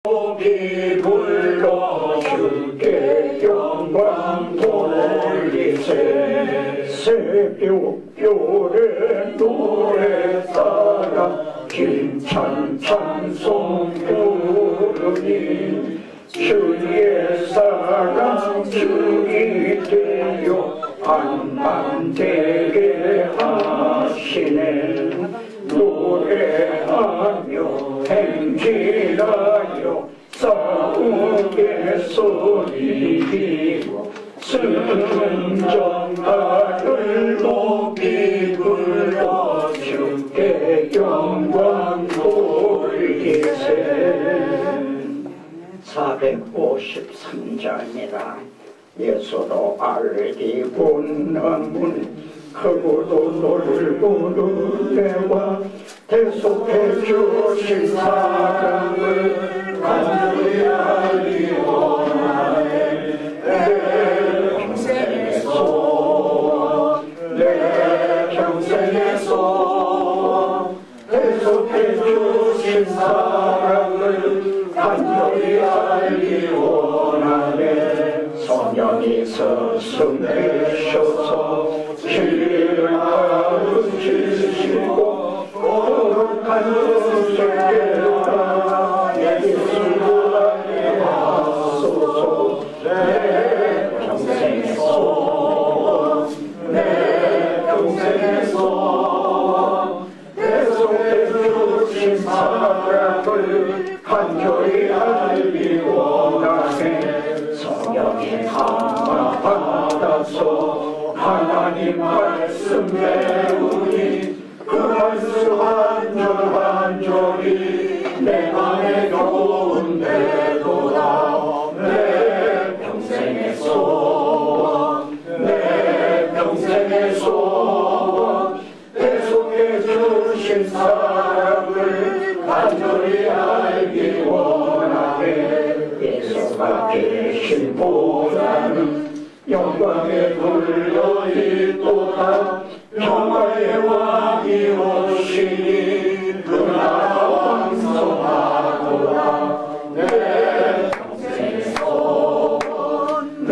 높이 불러 주께 영광 돌리세. 새벽별의 노래 따라 힘찬 찬송 부르니 주의 사랑 주이 되어 한만되게 하시네. 노래하며 행진하여 싸우게 소리이고 순정하를 높이 불러 주께 영광 돌리세. 453장이라 예수로 알리고 남은 크고도 넓고 은혜와 대속해 주신 사랑을 간절히 알리오나니 내 평생의 소원 내 평생의 소원 대속해 주신 사랑을 간절히 알리오나니 성령이 서슴되셔서 진리를 가르치시고 거룩한 뜻을 깨달아 예수를 알게 하소서. 내 평생의 소원 내 평생의 소원 대속해 주신 사랑을 간절히 알리오나니 성령의 감화 받아서 하나님 말씀 배우니 그 말씀 한 절 한 절이 내 안에 교훈되도다. 내 평생의 소원 내 평생의 소원 대속해 주신 사랑을 간절히 알기 원하네. 예수가 계신 보다는 영광에 불려있도다. 평화의 왕이 오시니 그 나라 왕성하도다. 내 평생의 소원 내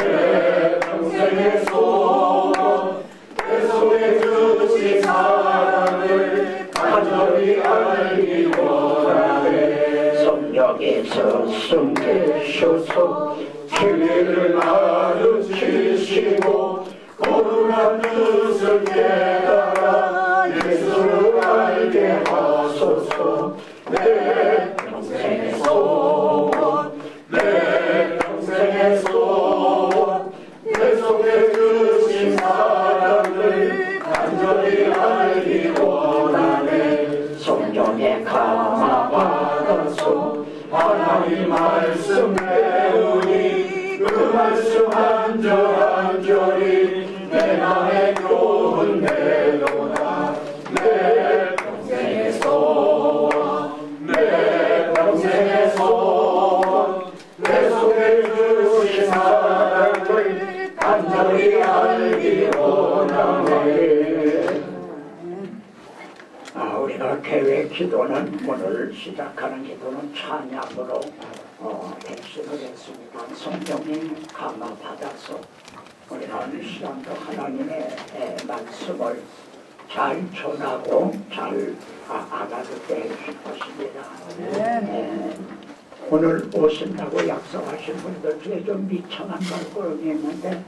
평생의 소원 대속해 주신 사랑을 간절히 알기 원하네. 성령에서 숨계셔서 진리를 가르치시고 거룩한 뜻을 깨달아 예수를 알게 하소서. 내 평생의 소원 내 평생의 소원 대속해 주신 사랑을 간절히 알기 원하네. 성령의 감화 받아서 하나님 말씀 배우니 그 말씀 한 절 한 절이 내 맘에 교훈되도다. 내 평생의 소원 내 평생의 소원 대속해 주신 사랑을 간절히 알기 원하네. 우리가 계획 기도는 오늘 시작하는 기도는 찬양으로 백신을 했습니다. 성령님 감화 받아서 우리가 이 시간도 하나님의 말씀을 잘 전하고 잘 알아듣게 해주실 것입니다. 오늘 오신다고 약속하신 분들 중에 좀 미천한 걸고는 있는데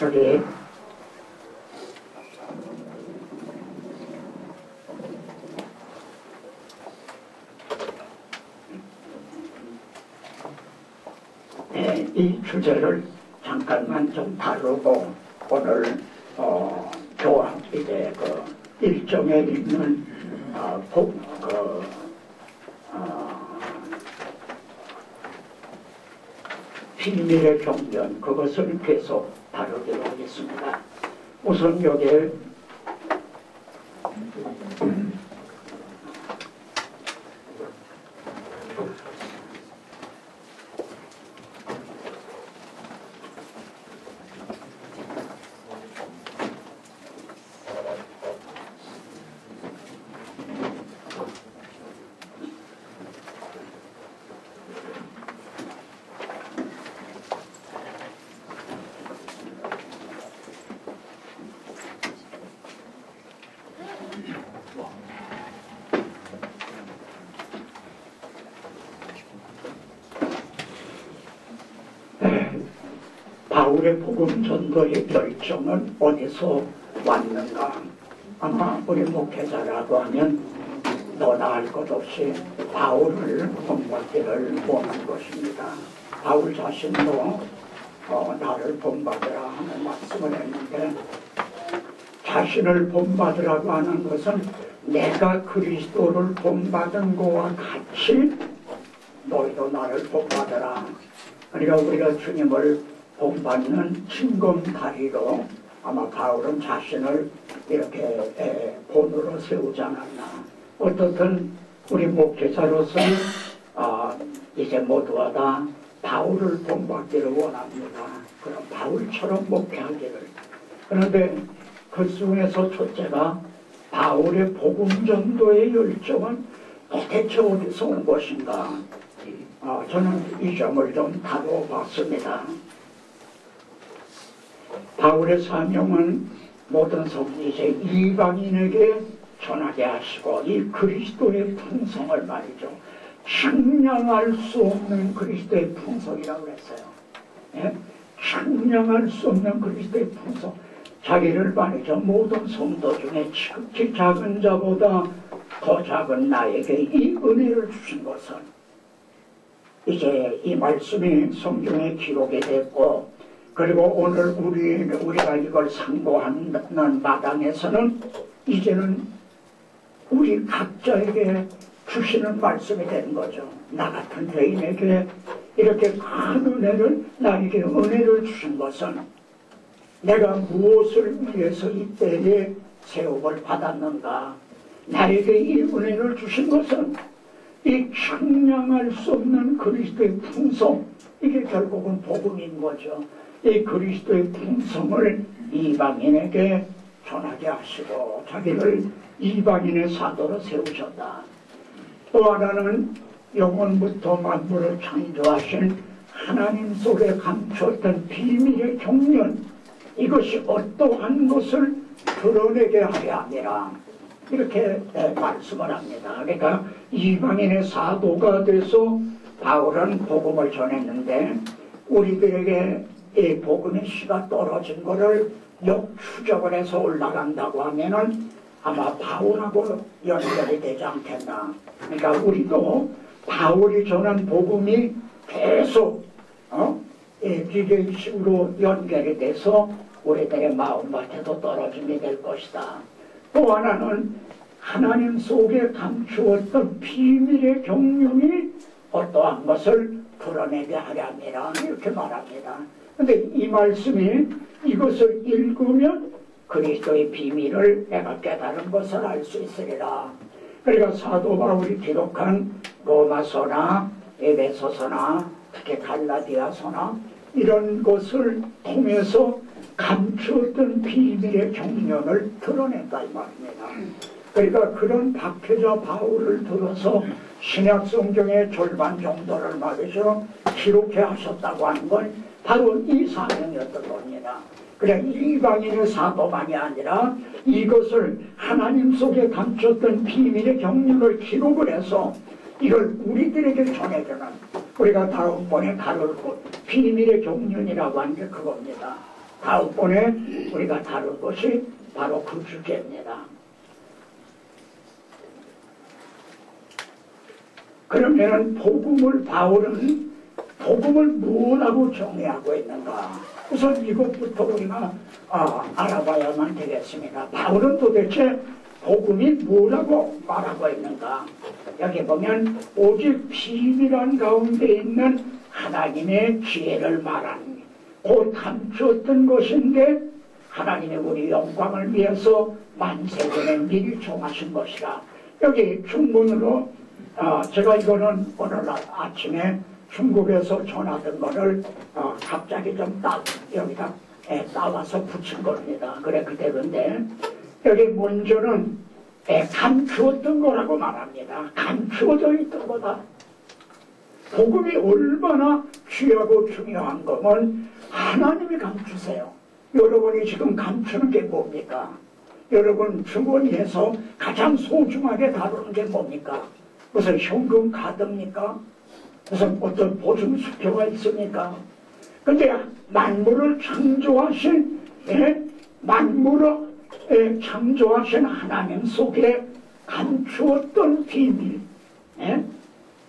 여기 이 주제를 잠깐만 좀 다루고 오늘 교황일의 그 일정에 있는 비밀의 경전 그것을 계속 다루도록 하겠습니다. 우선 여기에 바울의 복음 전도의 결정은 어디서 왔는가? 아마 우리 목회자라고 하면 너나 할 것 없이 바울을 본받기를 원한 것입니다. 바울 자신도 나를 본받으라 하는 말씀을 했는데, 자신을 본받으라고 하는 것은 내가 그리스도를 본받은 것과 같이 너희도 나를 본받으라. 그러니까 우리가 주님을 본받는 징검다리로 아마 바울은 자신을 이렇게 본으로 세우지 않았나. 어떻든 우리 목회자로서는 이제 모두가 다 바울을 본받기를 원합니다. 그럼 바울처럼 목회하기를. 그런데 그 중에서 첫째가 바울의 복음 전도의 열정은 도대체 어디서 온 것인가? 저는 이 점을 좀 다뤄봤습니다. 바울의 사명은 모든 성지제 이방인에게 전하게 하시고, 이 그리스도의 풍성을 말이죠. 측량할 수 없는 그리스도의 풍성이라고 했어요. 예? 측량할 수 없는 그리스도의 풍성. 자기를 말이죠. 모든 성도 중에 지극히 작은 자보다 더 작은 나에게 이 은혜를 주신 것은, 이제 이 말씀이 성경에 기록이 됐고, 그리고 오늘 우리가 이걸 상고하는 마당에서는 이제는 우리 각자에게 주시는 말씀이 되는 거죠. 나 같은 죄인에게 이렇게 큰 은혜를, 나에게 은혜를 주신 것은 내가 무엇을 위해서 이때에 세움을 받았는가. 나에게 이 은혜를 주신 것은 이 측량할 수 없는 그리스도의 풍성, 이게 결국은 복음인 거죠. 이 그리스도의 풍성을 이방인에게 전하게 하시고 자기를 이방인의 사도로 세우셨다. 또 하나는 영원부터 만물을 창조하신 하나님 속에 감추었던 비밀의 경륜, 이것이 어떠한 것을 드러내게 하려 함이라, 이렇게 말씀을 합니다. 그러니까 이방인의 사도가 돼서 바울은 복음을 전했는데, 우리들에게 이 복음의 씨가 떨어진 것을 역추적을 해서 올라간다고 하면은 아마 바울하고 연결이 되지 않겠나. 그러니까 우리도 바울이 전한 복음이 계속 비례식으로 연결이 돼서 우리들의 마음밭에도 떨어짐이 될 것이다. 또 하나는 하나님 속에 감추었던 비밀의 경륜이 어떠한 것을 드러내게 하려 함이라, 이렇게 말합니다. 그런데 이 말씀이, 이것을 읽으면 그리스도의 비밀을 내가 깨달은 것을 알 수 있으리라. 그러니까 사도 바울이 기록한 로마서나 에베소서나 특히 갈라디아서나 이런 것을 통해서 감추었던 비밀의 경륜을 드러낸다 이 말입니다. 그러니까 그런 박해자 바울을 들어서 신약 성경의 절반 정도를 말이죠 기록해 하셨다고 하는 건 바로 이 사명이었던 겁니다. 그래, 이방인의 사도만이 아니라 이것을 하나님 속에 감췄던 비밀의 경륜을 기록을 해서 이걸 우리들에게 전해주는, 우리가 다음번에 다룰 비밀의 경륜이라고 하는 게 그겁니다. 다음번에 우리가 다룰 것이 바로 그 주제입니다. 그러면은 바울은 복음을 뭐라고 정의하고 있는가? 우선 이것부터 우리가 알아봐야만 되겠습니다. 바울은 도대체 복음이 뭐라고 말하고 있는가? 여기 보면 오직 비밀한 가운데 있는 하나님의 지혜를 말하는, 곧 감추었던 것인데 하나님의 우리 영광을 위해서 만세전에 미리 정하신 것이라. 여기 중문으로 제가 이거는 오늘 아침에 중국에서 전하던 거를 갑자기 좀 여기다 따와서 붙인 겁니다. 그래 그대로인데, 여기 먼저는 감추었던 거라고 말합니다. 감추어져 있던 거다. 복음이 얼마나 귀하고 중요한 거면 하나님이 감추세요. 여러분이 지금 감추는 게 뭡니까? 여러분 주머니에서 가장 소중하게 다루는 게 뭡니까? 무슨 현금 카드입니까? 무슨 어떤 보증 수표가 있습니까? 근데 만물을 창조하신 만물을 창조하신 하나님 속에 감추었던 비밀,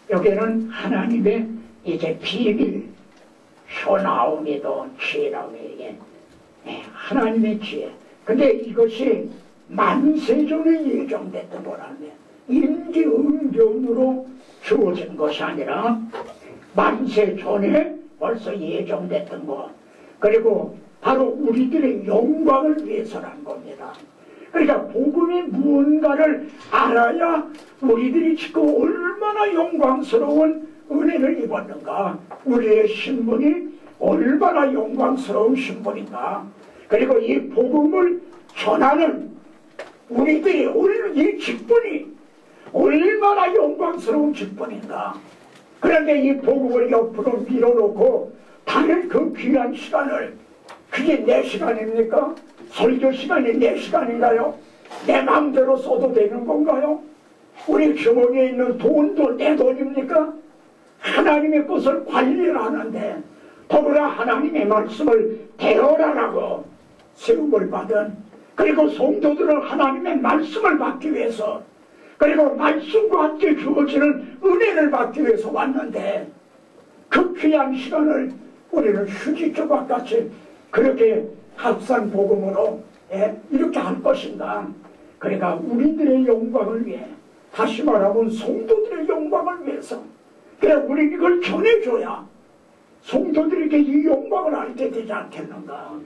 여기는 하나님의 이제 비밀, 쇼나오미도 지혜라오미, 하나님의 지혜. 근데 이것이 만세전에 예정됐던 거라면 임기응변으로 주어진 것이 아니라 만세전에 벌써 예정됐던 것. 그리고 바로 우리들의 영광을 위해서란 겁니다. 그러니까 복음이 무언가를 알아야 우리들이 지금 얼마나 영광스러운 은혜를 입었는가, 우리의 신분이 얼마나 영광스러운 신분인가, 그리고 이 복음을 전하는 우리들이 이 직분이 얼마나 영광스러운 직분인가. 그런데 이 복음을 옆으로 밀어놓고 다른 그 귀한 시간을, 그게 내 시간입니까? 설교 시간이 내 시간인가요? 내 마음대로 써도 되는 건가요? 우리 주머니에 있는 돈도 내 돈입니까? 하나님의 것을 관리를 하는데, 더불어 하나님의 말씀을 대언하라고 세움을 받은, 그리고 성도들은 하나님의 말씀을 받기 위해서, 그리고 말씀과 함께 주어지는 은혜를 받기 위해서 왔는데, 그 귀한 시간을 우리는 휴지 조각같이 그렇게 값싼 복음으로 이렇게 할 것인가. 그러니까 우리들의 영광을 위해, 다시 말하면 성도들의 영광을 위해서, 그래 우리 이걸 전해줘야 성도들에게 이 영광을 알게 되지 않겠는가.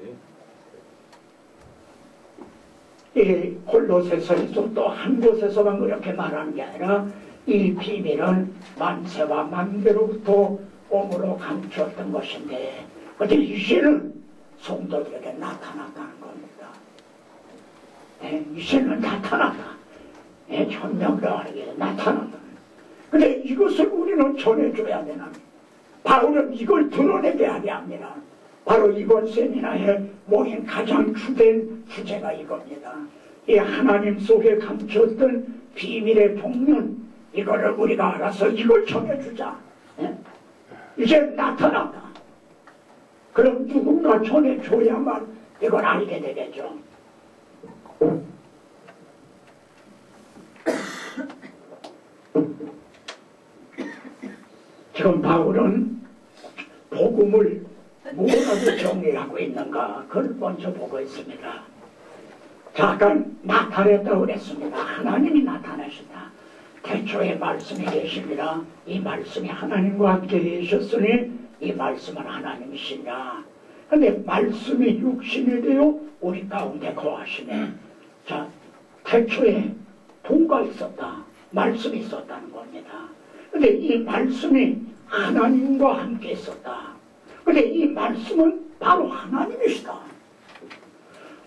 이 골로새서에서 또 한 곳에서만 그렇게 말하는 게 아니라 이 비밀은 만세와 만대로부터 몸으로 감추었던 것인데, 근데 이제는 성도들에게 나타났다는 겁니다. 이제는 나타났다. 천명명하게 나타났다. 근데 이것을 우리는 전해줘야 되나. 바울은 이걸 드러내게 하게 합니다. 바로 이번 세미나에 모인 가장 주된 주제가 이겁니다. 이 하나님 속에 감췄던 비밀의 복륜, 이거를 우리가 알아서 이걸 전해주자. 이제 나타났다. 그럼 누군가 전해줘야만 이걸 알게 되겠죠. 지금 바울은 복음을 뭐라고 정의하고 있는가, 그걸 먼저 보고 있습니다. 잠깐 나타냈다고 그랬습니다. 하나님이 나타나신다. 태초에 말씀이 계십니다. 이 말씀이 하나님과 함께 계셨으니 이 말씀은 하나님이시냐. 근데 말씀이 육신이 되어 우리 가운데 거하시네. 자, 태초에 도가 있었다. 말씀이 있었다는 겁니다. 근데 이 말씀이 하나님과 함께 있었다. 근데 이 말씀은 바로 하나님이시다.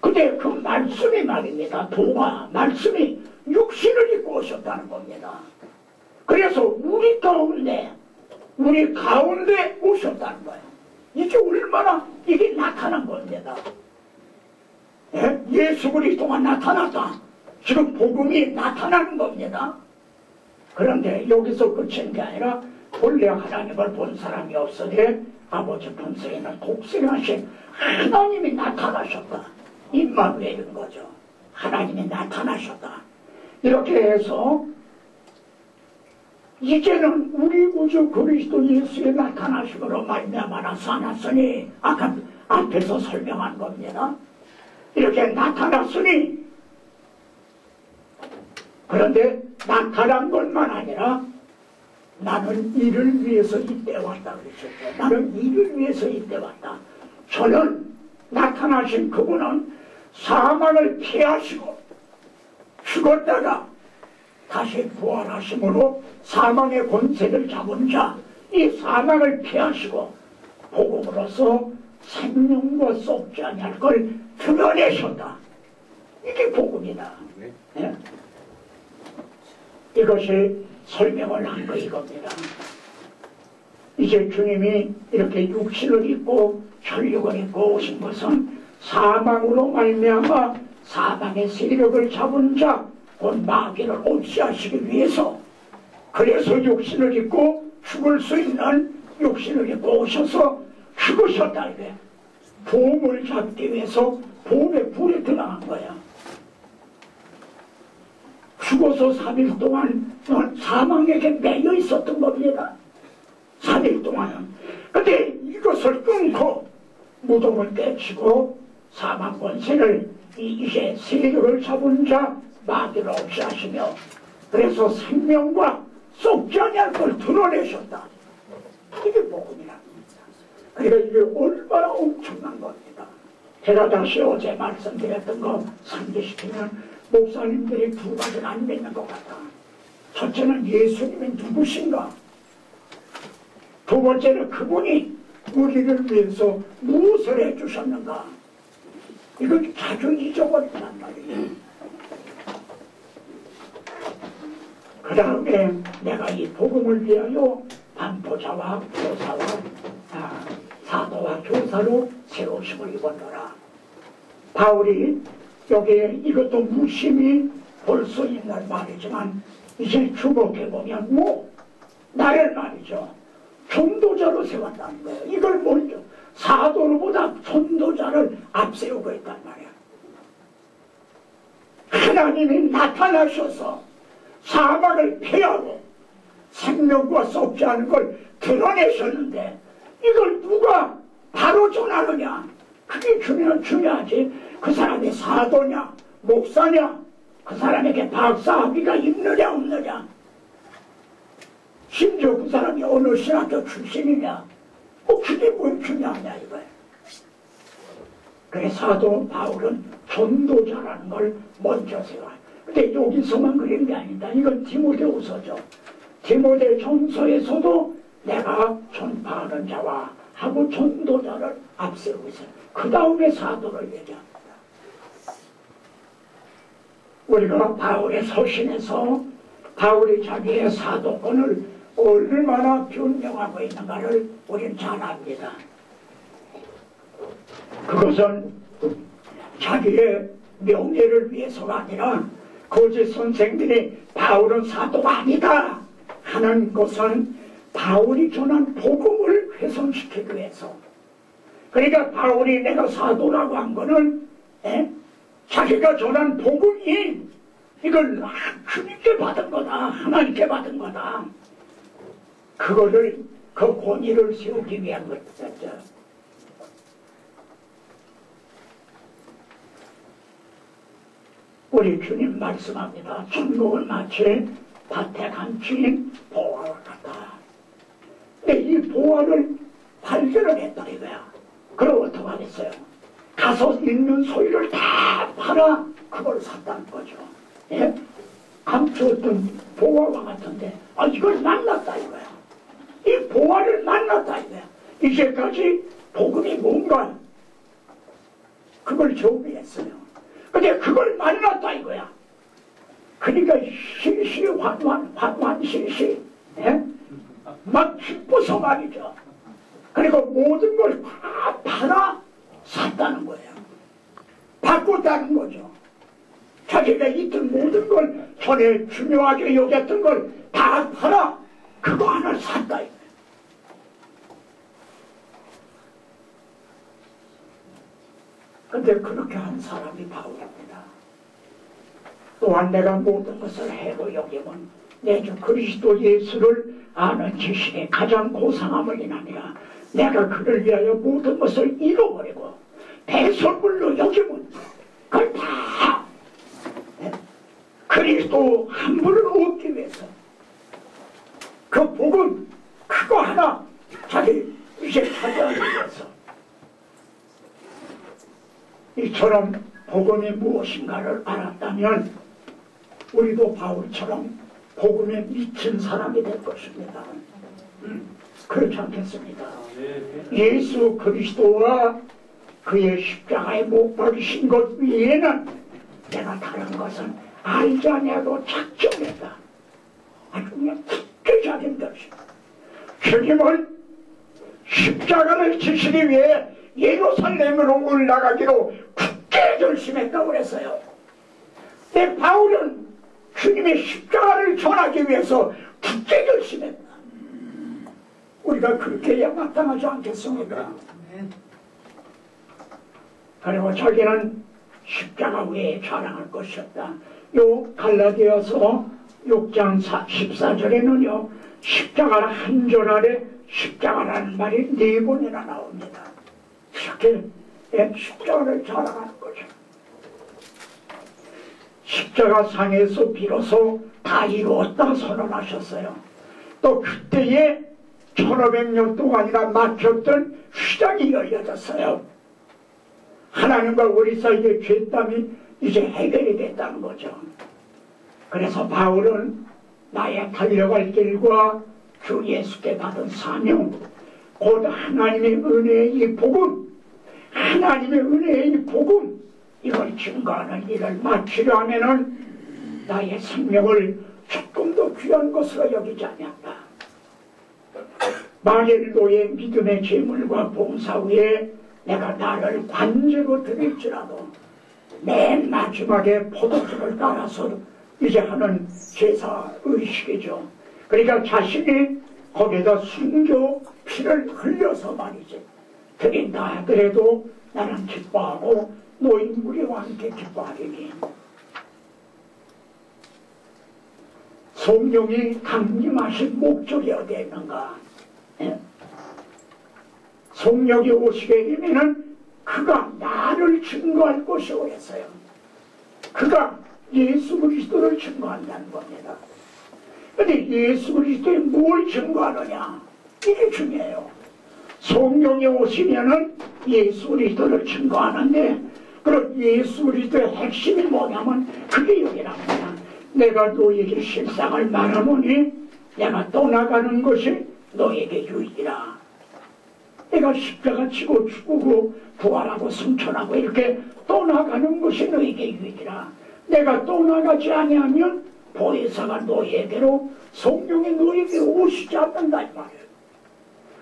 근데 그 말씀이 말입니다. 도가, 말씀이 육신을 입고 오셨다는 겁니다. 그래서 우리 가운데 오셨다는 거예요. 이게 얼마나 이게 나타난 겁니다. 예수 그리스도가 나타났다. 지금 복음이 나타나는 겁니다. 그런데 여기서 끝인 게 아니라 본래 하나님을 본 사람이 없으되 아버지 본성에는 독생하신 하나님이 나타나셨다. 임마누엘인 거죠. 하나님이 나타나셨다. 이렇게 해서 이제는 우리 구주 그리스도 예수의 나타나심으로 말미암아 살았으니, 아까 앞에서 설명한 겁니다. 이렇게 나타났으니, 그런데 나타난 것만 아니라 나는 이를 위해서 이때 왔다 그러셨죠. 나는 이를 위해서 이때 왔다. 저는 나타나신 그분은 사망을 피하시고 죽었다가 다시 부활하심으로 사망의 권세를 잡은 자, 이 사망을 피하시고 복음으로서 생명과 썩지 아니할 걸 드러내셨다. 이게 복음이다. 네? 이것이 설명을 한 거 이겁니다. 이제 주님이 이렇게 육신을 입고 혈육을 입고 오신 것은 사망으로 말미암아 사망의 세력을 잡은 자, 곧 마귀를 없이하시기 위해서, 그래서 육신을 입고 죽을 수 있는 육신을 입고 오셔서 죽으셨다 이게. 보험을 잡기 위해서 보험에 불에 들어간 거야. 죽어서 3일 동안 사망에게 매여 있었던 겁니다. 3일 동안은. 근데 이것을 끊고 무덤을 깨치고 사망 권세를 이제 세력을 잡은 자 마귀를 없이 하시며, 그래서 생명과 썩지 아니할 걸 드러내셨다. 이게 복음이랍니다. 그러니까 이게 얼마나 엄청난 겁니다. 제가 다시 어제 말씀드렸던 거 상기시키면 목사님들이 두 가지를 안 믿는 것 같다. 첫째는 예수님이 누구신가? 두 번째는 그분이 우리를 위해서 무엇을 해주셨는가? 이걸 자주 잊어버린단 말이에요. 그 다음에 내가 이 복음을 위하여 반포자와 교사와 사도와 교사로 세우심을 입었노라. 바울이 여기에 이것도 무심히 볼 수 있는 말이지만 이제 주목해보면 나를 말이죠. 전도자로 세웠다는 거예요. 이걸 먼저 사도로보다 전도자를 앞세우고 있단 말이야. 하나님이 나타나셔서 사망을 폐하고 생명과 썩지 않은 걸 드러내셨는데 이걸 누가 바로 전하느냐? 그게 중요하지. 그 사람이 사도냐 목사냐, 그 사람에게 박사학위가 있느냐 없느냐, 심지어 그 사람이 어느 신학교 출신이냐, 그게 뭘 중요하냐 이거야. 그래서 사도 바울은 전도자라는 걸 먼저 세워요. 근데 여기서만 그런 게 아니다. 이건 디모데후서죠. 디모데전서에서도 내가 전파하는 자와 하고 전도자를 앞세우고 있어요. 그 다음에 사도를 얘기합니다. 우리가 바울의 서신에서 바울이 자기의 사도권을 얼마나 변명하고 있는가를 우리는 잘 압니다. 그것은 자기의 명예를 위해서가 아니라 거짓 선생들이 바울은 사도가 아니다 하는 것은 바울이 전한 복음을 훼손시키기 위해서. 그러니까 바울이 내가 사도라고 한 거는 자기가 전한 복음이 이걸 주님께 받은 거다, 하나님께 받은 거다, 그거를 그 권위를 세우기 위한 것이었죠. 우리 주님 말씀합니다. 천국은 마치 밭에 간 주인 보화와 같다. 근데 이 보화를 발견을 했다 이거야. 그럼 어떻게 하겠어요? 가서 있는 소유를 다 팔아 그걸 샀다는 거죠. 예? 감추었던 보화와 같은데 이걸 만났다 이거야. 이 보화를 만났다 이거야. 이제까지 복음이 뭔가 그걸 정리했어요. 근데 그걸 만났다 이거야. 그러니까 실시 예? 막 기뻐서 말이죠. 그리고 모든 걸 다 팔아 샀다는 거예요. 바꿨다는 거죠. 자기가 있던 모든 걸, 전에 중요하게 여겼던 걸 다 팔아 그거 하나 샀다 이거예요. 근데 그렇게 한 사람이 바울입니다. 또한 내가 모든 것을 해로 여기면 내 주 그리스도 예수를 아는 지식의 가장 고상함을 인하니라. 내가 그를 위하여 모든 것을 잃어버리고 배설물로 여기면 그걸 다 그리스도 한 분을 얻기 위해서, 그 복음 그거 하나 자기 이제 찾아하기 위해서. 이처럼 복음이 무엇인가를 알았다면 우리도 바울처럼 복음에 미친 사람이 될 것입니다. 그렇지 않겠습니까? 예수 그리스도와 그의 십자가에 못 박이신 것 위에는 내가 다른 것은 알지 아니하고 작정했다. 아주 그냥 깊게 자긴 것이다. 주님은 십자가를 지시기 위해 예루살렘으로 올라가기로 굳게 결심했다고 그랬어요. 근데 바울은 주님의 십자가를 전하기 위해서 굳게 결심했다. 우리가 그렇게 해야 마땅하지 않겠습니까? 그리고 자기는 십자가 외에 자랑할 것이 없다. 요 갈라디아서 6장 14절에는요 십자가를 한 절 아래 십자가라는 말이 4번이나 나옵니다. 이렇게 십자가를 자랑하는 거죠. 십자가 상에서 비로소 다 이루었다 선언하셨어요. 또 그때에 1500년 동안이나 막혔던 시장이 열려졌어요. 하나님과 우리 사이의 죄땀이 이제 해결이 됐다는 거죠. 그래서 바울은 나의 달려갈 길과 주 예수께 받은 사명, 곧 하나님의 은혜의 이 복음, 하나님의 은혜의 이 복음, 이걸 증거하는 일을 마치려 하면은 나의 생명을 조금도 귀한 것으로 여기지 않았다. 만일 너의 믿음의 제물과 봉사 위에 내가 나를 관제로 드릴지라도 맨 마지막에 포도주를 따라서 이제 하는 제사 의식이죠. 그러니까 자신이 거기에다 순교 피를 흘려서 말이지 드린다 하더라도 나는 기뻐하고 노인 무리와 함께 기뻐하리니. 성령이 강림하신 목적이 어디에 있는가? 성령이 오시게 되면은 그가 나를 증거할 것이 오겠어요. 그가 예수 그리스도를 증거한다는 겁니다. 근데 예수 그리스도에 뭘 증거하느냐? 이게 중요해요. 성령이 오시면은 예수 그리스도를 증거하는데, 그럼 예수 그리스도의 핵심이 뭐냐면 그게 여기 나옵니다. 내가 너에게 실상을 말하노니 내가 떠나가는 것이 너에게 유익이라. 내가 십자가 치고 죽고 부활하고 승천하고 이렇게 떠나가는 것이 너에게 유익이라. 내가 떠나가지 아니하면 보혜사가 너에게로 성령이 너에게 오시지 않는다 이 말이에요.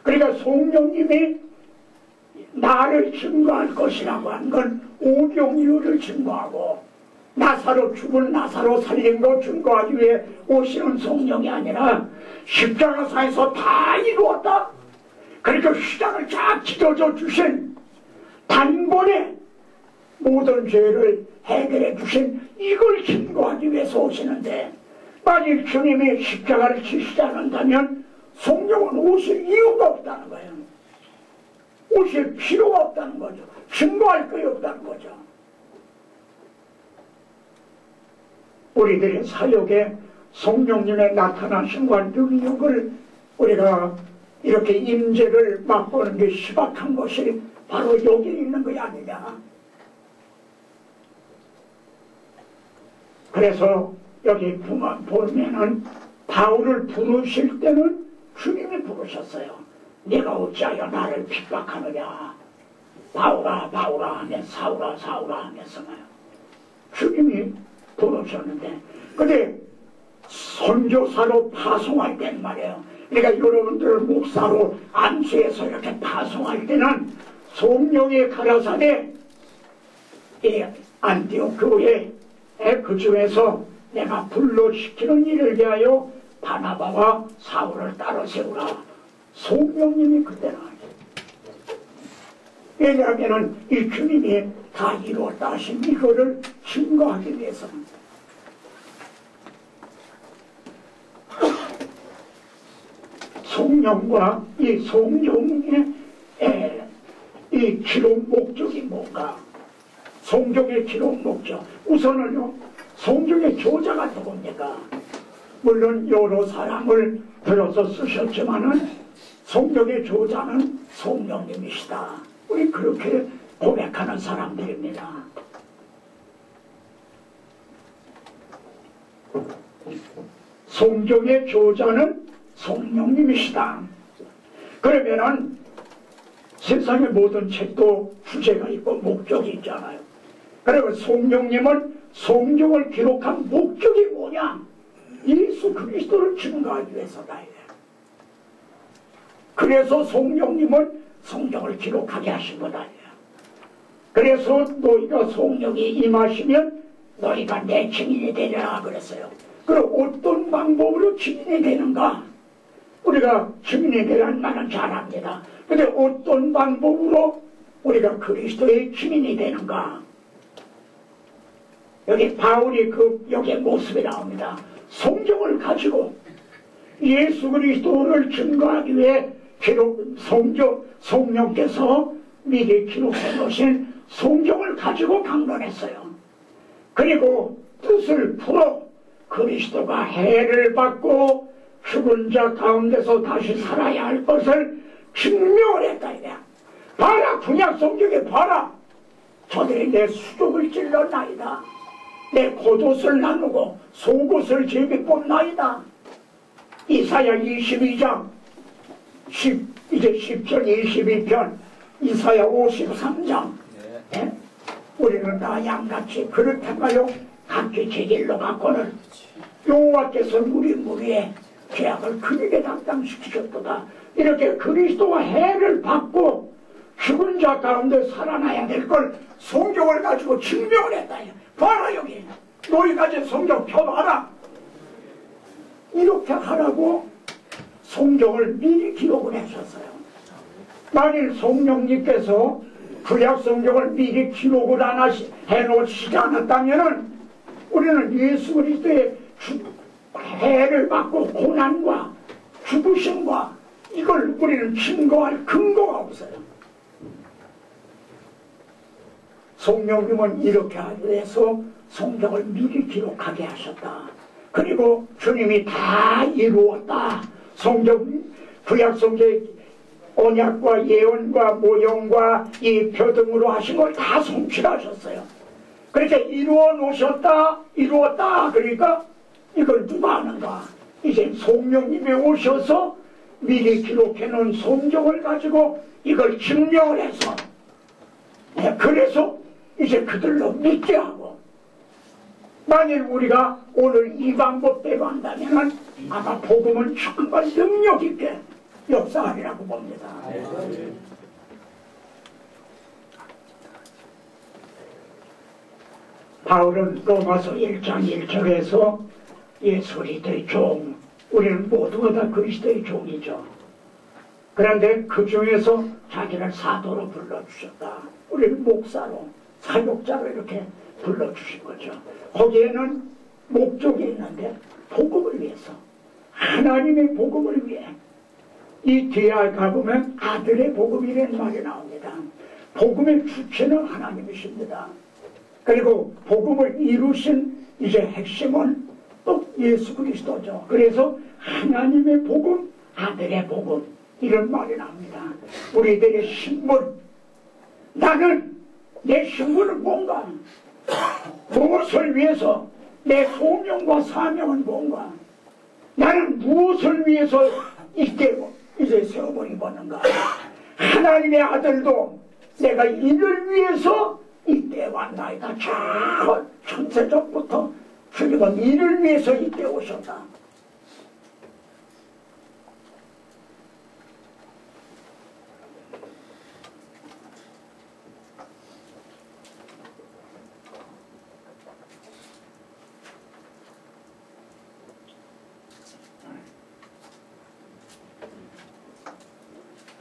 그러니까 성령님이 나를 증거할 것이라고 하는 건 오병이어를 증거하고 나사로 죽은 나사로 살린 거 증거하기 위해 오시는 성령이 아니라 십자가사에서 다 이루었다. 그러니까 시장을 쫙 찢어져 주신 단번에 모든 죄를 해결해 주신 이걸 증거하기 위해서 오시는데, 만일 주님이 십자가를 지시지 않는다면 성령은 오실 이유가 없다는 거예요. 오실 필요가 없다는 거죠. 증거할 것이 없다는 거죠. 우리들의 사역에 성령님의 나타나심과 능력을 우리가 이렇게 임재를 맛보는 게 희박한 것이 바로 여기 있는 것이 아니냐. 그래서 여기 보면은 바울을 부르실 때는 주님이 부르셨어요. 네가 어찌하여 나를 핍박하느냐. 바울아 바울아 하면 사울아 사울아 하면서 주님이 부르셨는데, 근데 선교사로 파송할 때는 말이에요. 그러니까 여러분들 목사로 안수해서 이렇게 파송할 때는 성령의 가라사대 안디옥 교회 그 중에서 내가 불러시키는 일을 위하여 바나바와 사울을 따로 세우라. 성령님이 그때는 왜냐하면 이 주님이 다 이루었다 하신 이거를 증거하기 위해서는. 성령과 이 성령의 이 기록 목적이 뭔가? 성경의 기록 목적. 우선은요, 성경의 저자가 누굽니까? 물론 여러 사람을 들어서 쓰셨지만은 성경의 저자는 성령님이시다. 우리 그렇게 고백하는 사람들입니다. 성경의 저자는 성령님이시다. 그러면은 세상의 모든 책도 주제가 있고 목적이 있잖아요. 그리고 성령님은 성경을 기록한 목적이 뭐냐? 예수 그리스도를 증거하기 위해서다. 그래서 성령님은 성경을 기록하게 하신 거다. 그래서 너희가 성령이 임하시면 너희가 내 증인이 되리라 그랬어요. 그럼 어떤 방법으로 증인이 되는가? 우리가 증인이 되라는 말은 잘합니다. 근데 어떤 방법으로 우리가 그리스도의 증인이 되는가? 여기 바울이 여기에 모습이 나옵니다. 성경을 가지고 예수 그리스도를 증거하기 위해 성령께서 미리 기록해 놓으신 성경을 가지고 강론했어요. 그리고 뜻을 풀어 그리스도가 해를 받고 죽은 자 가운데서 다시 살아야 할 것을 증명을 했다 이거야. 봐라, 구약 성경에 봐라. 저들이 내 수족을 찔렀나이다. 내 겉옷을 나누고 속옷을 제비 뽑나이다. 이사야 22장 이제 10편 22편 이사야 53장 네? 우리는 다 양같이 그렇다가요 각기 제 길로 갔거늘 여호와께서 우리 무리에 죄악을 그에게 담당시키셨도다. 이렇게 그리스도와 해를 받고 죽은 자 가운데 살아나야 될 걸 성경을 가지고 증명을 했다. 봐라, 여기 너희 가진 성경 펴봐라. 이렇게 하라고 성경을 미리 기록을 했었어요. 만일 성령님께서 구약 성경을 미리 기록을 해놓지 않았다면 우리는 예수 그리스도의 해를 받고 고난과 죽으심과 이걸 우리는 증거할 근거가 없어요. 성령님은 이렇게 해서 성경을 미리 기록하게 하셨다. 그리고 주님이 다 이루었다. 성경, 구약 성경의 언약과 예언과 모형과 예표 등으로 하신 걸 다 성취하셨어요. 그렇게 이루어 놓으셨다, 이루었다. 그러니까 이걸 누가 아는가? 이제 성령님이 오셔서 미리 기록해 놓은 성경을 가지고 이걸 증명을 해서 그래서 이제 그들로 믿게 하고, 만일 우리가 오늘 이 방법대로 한다면 아마 복음은 정말 능력 있게 역사하리라고 봅니다. 바울은 로마서 1장 1절에서 예수 그리스도의 종, 우리는 모두가 다 그리스도의 종이죠. 그런데 그 중에서 자기를 사도로 불러주셨다. 우리는 목사로, 사역자로 이렇게 불러주신 거죠. 거기에는 목적이 있는데 복음을 위해서, 하나님의 복음을 위해. 이 뒤에 가보면 아들의 복음이라는 말이 나옵니다. 복음의 주체는 하나님이십니다. 그리고 복음을 이루신 이제 핵심은 또 예수 그리스도죠. 그래서 하나님의 복음, 아들의 복음, 이런 말이 나옵니다. 우리들의 신분, 나는 내 신분은 뭔가, 무엇을 위해서, 내 소명과 사명은 뭔가, 나는 무엇을 위해서 이제 세워버린 거는가. 하나님의 아들도 내가 이를 위해서 이때 왔나이다. 저 천세전부터 주님은 이를 위해서 이때 오셨다.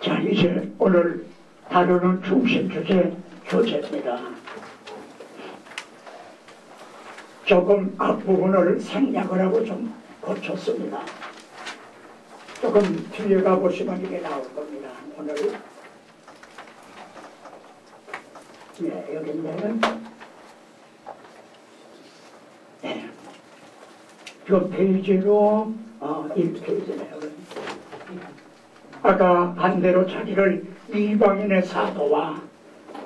자, 이제 오늘 다루는 중심 교재입니다. 조금 앞부분을 생략을 하고 좀 고쳤습니다. 조금 뒤에 가보시면 이게 나올 겁니다. 오늘 여기는 그 페이지로 1페이지네요. 아까 반대로 자기를 이방인의 사도와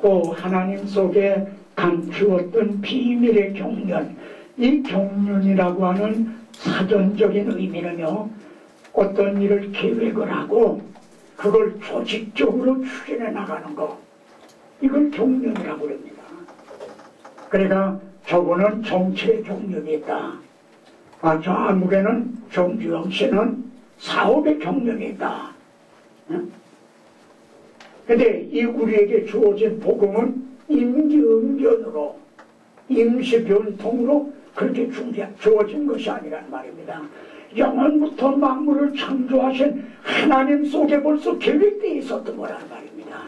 또 하나님 속에 감추었던 비밀의 경륜, 이 경륜이라고 하는 사전적인 의미는요, 어떤 일을 계획을 하고 그걸 조직적으로 추진해 나가는 거, 이걸 경륜이라고 합니다. 그러니까 저거는 정치의 경륜이 있다. 저 아무개는 정주영 씨는 사업의 경륜이 있다. 근데 이 우리에게 주어진 복음은 임기응변으로, 임시변통으로 그렇게 주어진 것이 아니란 말입니다. 영원부터 만물을 창조하신 하나님 속에 벌써 계획되어 있었던 거란 말입니다.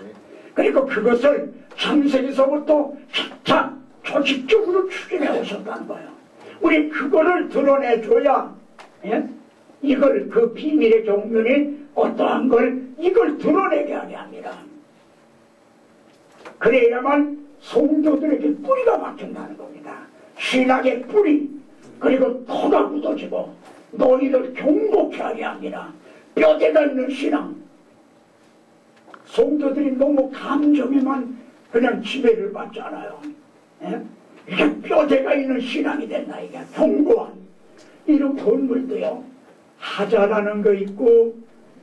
그리고 그것을 창세기서부터 차차 조직적으로 추진해 오셨다는 거예요. 우리 그거를 드러내줘야, 예? 이걸, 그 비밀의 종류는 어떠한 걸 이걸 드러내게 하게 합니다. 그래야만 성도들에게 뿌리가 박힌다는 겁니다. 신학의 뿌리, 그리고 토가 굳어지고 너희를 경고케 하게 합니다. 뼈대가 있는 신앙. 성도들이 너무 감정에만 그냥 지배를 받잖아요. 예? 이게 뼈대가 있는 신앙이 된다. 이게 경고한 이런 건물도요, 하자라는 거 있고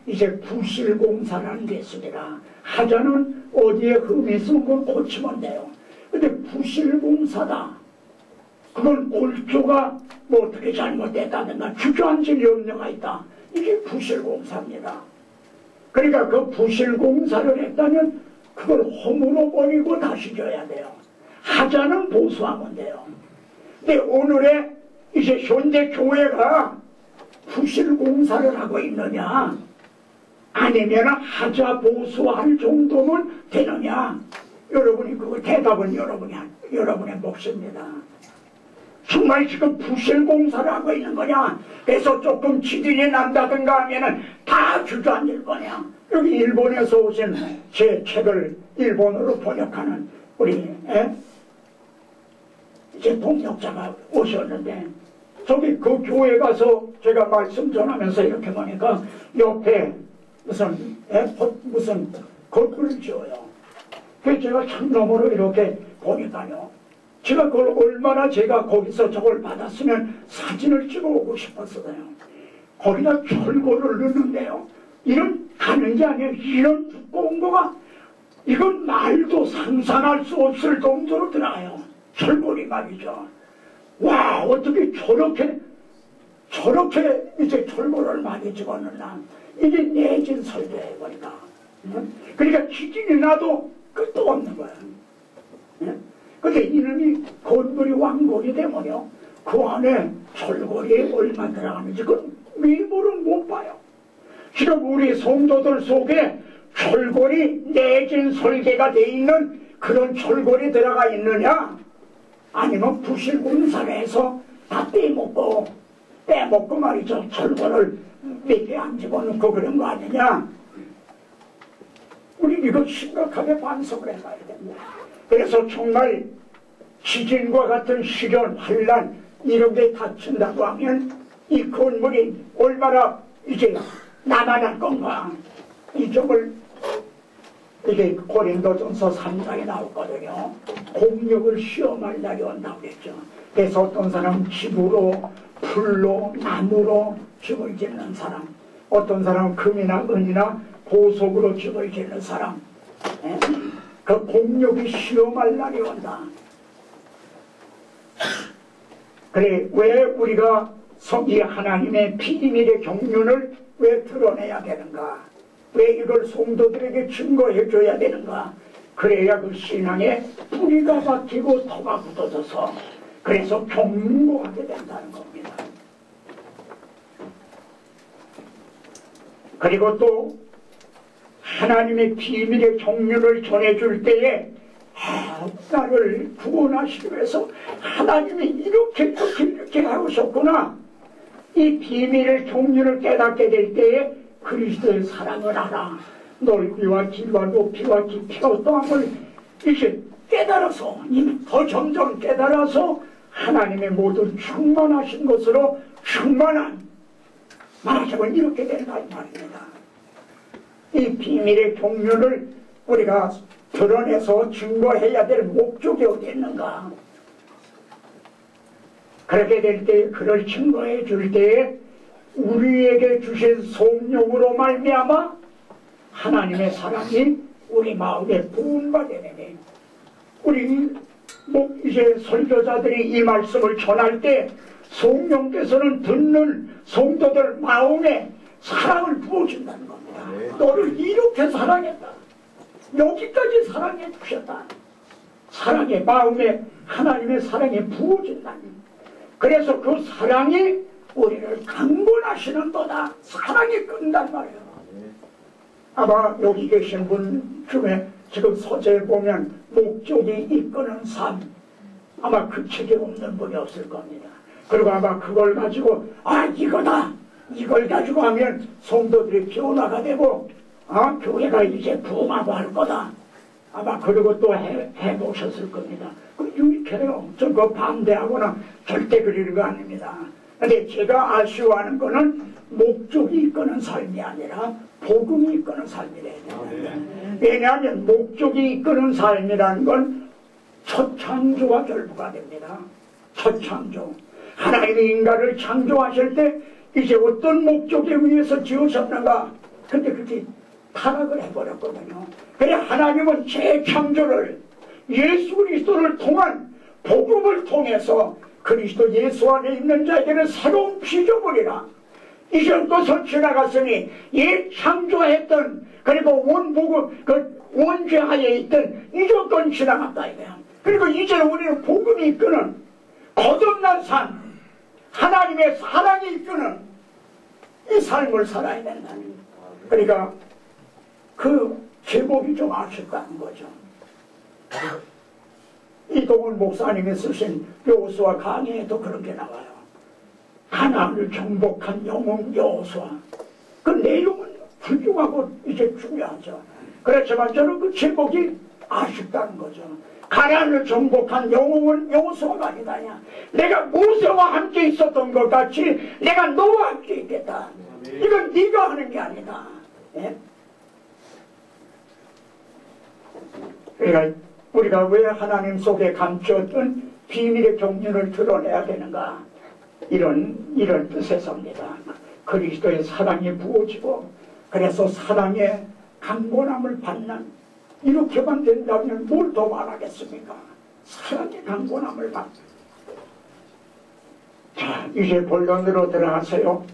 이제 부실공사라는 게 있습니다. 하자는 어디에 흠이 있으면 그걸 고치면 돼요. 근데 부실공사다, 그건 골조가 뭐 어떻게 잘못됐다든가 주저앉을 염려가 있다, 이게 부실공사입니다. 그러니까 그 부실공사를 했다면 그걸 허물어 버리고 다시 줘야 돼요. 하자는 보수하면 돼요. 근데 오늘의 이제 현대 교회가 부실공사를 하고 있느냐, 아니면 하자 보수할 정도면 되느냐, 여러분이 그 대답은 여러분의 몫입니다. 정말 지금 부실공사를 하고 있는 거냐, 그래서 조금 지진이 난다든가 하면은 다 주저앉을 거냐. 여기 일본에서 오신 제 책을 일본어로 번역하는 우리 이제 동역자가 오셨는데, 저기 그 교회 가서 제가 말씀 전하면서 이렇게 보니까 옆에 무슨 거꾸를 지어요. 그래서 제가 창너머로 이렇게 보니까요, 제가 그걸 얼마나 제가 거기서 저걸 받았으면 사진을 찍어오고 싶었어요. 거기다 철골을 넣는데요, 이런 가는 게 아니에요. 이런 두꺼운 거가, 이건 말도 상상할 수 없을 정도로 들어가요. 철골이 말이죠. 와, 어떻게 저렇게 이제 철골을 많이 집어넣나. 이게 내진 설계해 버리가. 그러니까 지진이 나도 끝도 없는 거야. 근데 이놈이 건물이 왕골이 되면요, 그 안에 철골이 얼마 들어가는지 그건 미모는 못 봐요. 지금 우리 성도들 속에 철골이 내진 설계가 돼 있는 그런 철골이 들어가 있느냐, 아니면 부실공사를 해서 다 빼먹고 말이죠, 철골을 몇 개 안 집어넣고 그런 거 아니냐. 우리 이거 심각하게 반성을 해봐야 됩니다. 그래서 정말 지진과 같은 시련, 환란 이런 게 닥친다고 하면 이 건물이 얼마나 이제 남아날 건가. 이 점을 이게 고린도전서 3장에 나오거든요. 공력을 시험할 날이 온다고 그랬죠. 그래서 어떤 사람은 집으로, 풀로, 나무로 집을 짓는 사람, 어떤 사람은 금이나 은이나 보석으로 집을 짓는 사람, 그 공력이 시험할 날이 온다. 그래, 왜 우리가 이 하나님의 비밀의 경륜을 왜 드러내야 되는가? 왜 이걸 성도들에게 증거해 줘야 되는가? 그래야 그 신앙에 뿌리가 박히고 토가 굳어져서 그래서 경고하게 된다는 겁니다. 그리고 또 하나님의 비밀의 경륜을 전해줄 때에 나를 구원하시기 위해서 하나님이 이렇게 하셨구나. 이 비밀의 경륜을 깨닫게 될 때에 그리스도의 사랑을 알아. 넓이와 길과 높이와 깊이와 어떠함을 이제 깨달아서, 더 점점 깨달아서 하나님의 모든 충만하신 것으로 충만한, 말하자면 이렇게 된다 이 말입니다. 이 비밀의 경륜을 우리가 드러내서 증거해야 될 목적이 어디 있는가? 그렇게 될 때, 그걸 증거해 줄 때에 우리에게 주신 성령으로 말미암아 하나님의 사랑이 우리 마음에 부음받게 되네. 우리 이제 설교자들이 이 말씀을 전할 때 성령께서는 듣는 성도들 마음에 사랑을 부어준다는 겁니다. 너를 이렇게 사랑했다, 여기까지 사랑해 주셨다. 사랑의 마음에 하나님의 사랑이 부어진다니. 그래서 그 사랑이 우리를 강권하시는도다. 사랑이 끈단 말이에요. 아마 여기 계신 분 중에 지금 서재에 보면 목적이 이끄는 삶, 아마 그 책이 없는 분이 없을 겁니다. 그리고 아마 그걸 가지고 이거다, 이걸 가지고 하면 성도들이 변화가 되고 교회가 이제 부흥하고 할 거다. 아마 그러고 또 해보셨을 겁니다. 유익해요. 저 그거 반대하거나 절대 그리는 거 아닙니다. 근데 제가 아쉬워하는 거는 목적이 이끄는 삶이 아니라 복음이 이끄는 삶이래요. 왜냐하면 목적이 이끄는 삶이라는 건 첫 창조와 결부가 됩니다. 첫 창조. 하나님이 인간을 창조하실 때 이제 어떤 목적에 의해서 지으셨는가? 근데 그게 타락을 해버렸거든요. 그래 하나님은 재창조를 예수 그리스도를 통한 복음을 통해서 그리스도 예수 안에 있는 자에게는 새로운 피조물이라 이전 것을 지나갔으니 옛 창조했던 그리고 원복음 그 원죄하에 있던 이전 건 지나갔다 이거야. 그리고 이제는 우리는 복음이 이끄는 거듭난 삶, 하나님의 사랑이 이끄는 이 삶을 살아야 된다. 그러니까 그 제목이 좀 아쉽다는 거죠. 이동훈 목사님이 쓰신 여호수아 강의에도 그런 게 나와요. 하나님을 정복한 영웅 여호수아. 그 내용은 훌륭하고 이제 중요하죠. 그렇지만 저는 그 제목이 아쉽다는 거죠. 가나안을 정복한 영웅은 여호수아가 아니다냐. 내가 모세와 함께 있었던 것 같이 내가 너와 함께 있겠다. 이건 네가 하는 게 아니다. 예? 그러니까 우리가 왜 하나님 속에 감추었던 비밀의 경륜을 드러내야 되는가? 이런 뜻에서입니다. 그리스도의 사랑이 부어지고 그래서 사랑의 강권함을 받는 이렇게만 된다면 뭘 더 말하겠습니까? 사랑의 강권함을 받는. 자, 이제 본론으로 들어가세요.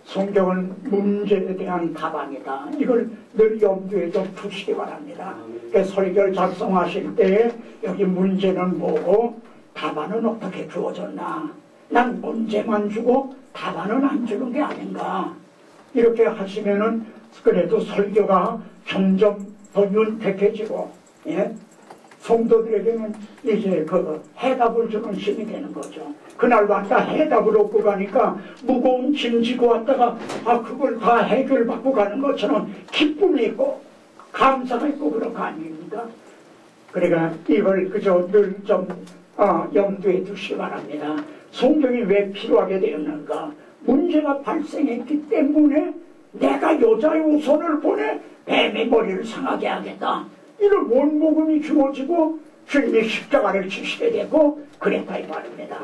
성경은 문제에 대한 답안이다. 이걸 늘 염두에 좀 두시기 바랍니다. 설교를 작성하실 때 여기 문제는 뭐고 답안은 어떻게 주어졌나. 난 문제만 주고 답안은 안 주는 게 아닌가. 이렇게 하시면은 그래도 설교가 점점 더 윤택해지고 성도들에게는 이제 그 해답을 주는 힘이 되는 거죠. 그날 왔다 해답을 얻고 가니까 무거운 짐 지고 왔다가 그걸 다 해결받고 가는 것처럼 기쁨이 있고 감사가 있고 그런 거 아닙니까? 그러니까 이걸 그저 늘 좀 염두에 두시기 바랍니다. 성경이 왜 필요하게 되었는가? 문제가 발생했기 때문에 내가 여자의 우선을 보내 뱀의 머리를 상하게 하겠다. 이런 원복음이 주어지고 주님이 십자가를 지시게 되고 그랬다 이 말입니다.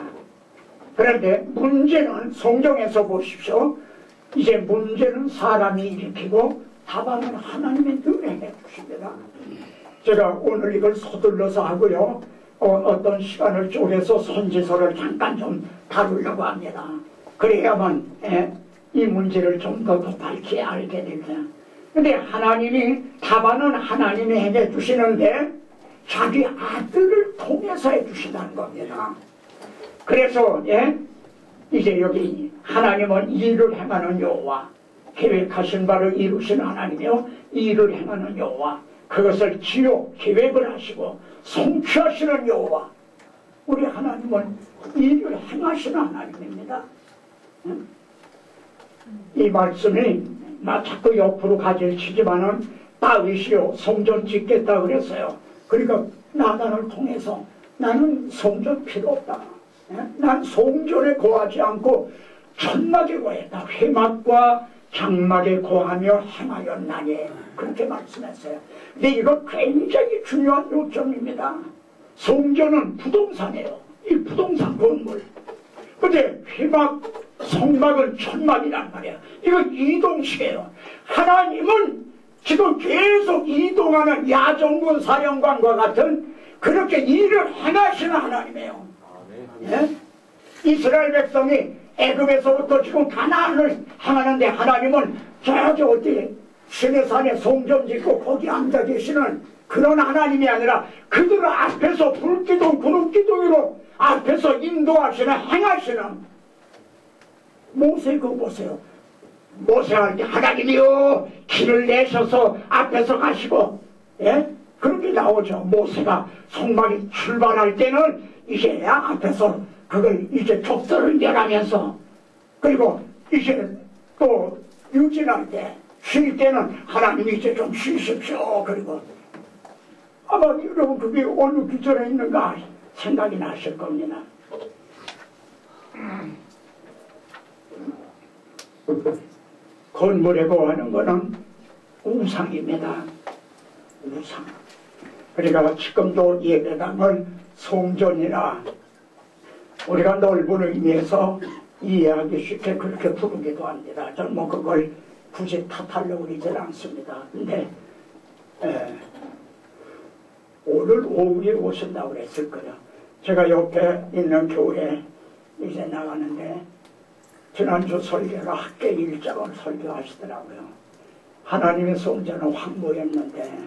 그런데 문제는 성경에서 보십시오. 이제 문제는 사람이 일으키고 답안은 하나님의 은혜해 주십니다. 제가 오늘 이걸 서둘러서 하고요. 어떤 시간을 쪼개서 선지서를 잠깐 좀 다루려고 합니다. 그래야만 이 문제를 좀 더 밝히 알게 됩니다. 근데 하나님이 답안은 하나님이 해주시는데 자기 아들을 통해서 해주신다는 겁니다. 그래서 이제 여기 하나님은 일을 행하는 여호와, 계획하신 바를 이루시는 하나님이요 일을 행하는 여호와, 그것을 지어 계획을 하시고 성취하시는 여호와. 우리 하나님은 일을 행하시는 하나님입니다. 이 말씀이 나 자꾸 옆으로 가지를 치지만은 다윗이요 성전 짓겠다 그랬어요. 그러니까 나단을 통해서 나는 성전 필요 없다. 난 성전에 거하지 않고 천막에 거했다. 회막과 장막에 거하며 행하였나니 그렇게 말씀했어요. 근데 이거 굉장히 중요한 요점입니다. 성전은 부동산이에요. 이 부동산 건물. 근데 회막 성막은 천막이란 말이야. 이거 이동식이에요. 하나님은 지금 계속 이동하는 야정군 사령관과 같은 그렇게 일을 행하시는 하나님이에요. 예? 이스라엘 백성이 애굽에서부터 지금 가나안을 향하는데 하나님은 저 어디 시내산에 성전 짓고 거기 앉아 계시는 그런 하나님이 아니라 그들 앞에서 불기둥 구름기둥으로 앞에서 인도하시는 행하시는 모세 그거 보세요. 모세가 하나님이요 길을 내셔서 앞에서 가시고, 예? 그렇게 나오죠. 모세가 성막이 출발할 때는 이제 앞에서 그걸 이제 족쇄를 열하면서, 그리고 이제 또 유진할 때, 쉴 때는 하나님이 이제 좀 쉬십시오. 그리고 아마 여러분 그게 어느 구절에 있는가 생각이 나실 겁니다. 건물에 거하는 것은 우상입니다. 우상. 그러니까 지금도 예배당을 성전이나 우리가 넓은 의미에서 이해하기 쉽게 그렇게 부르기도 합니다. 저는 뭐 그걸 굳이 탓하려고 그러질 않습니다. 근데 오늘 오후에 오신다고 그랬을 거예요. 제가 옆에 있는 교회에 이제 나가는데 지난주 설교를 학계 일장을 설교하시더라고요. 하나님의 성전은 황무했는데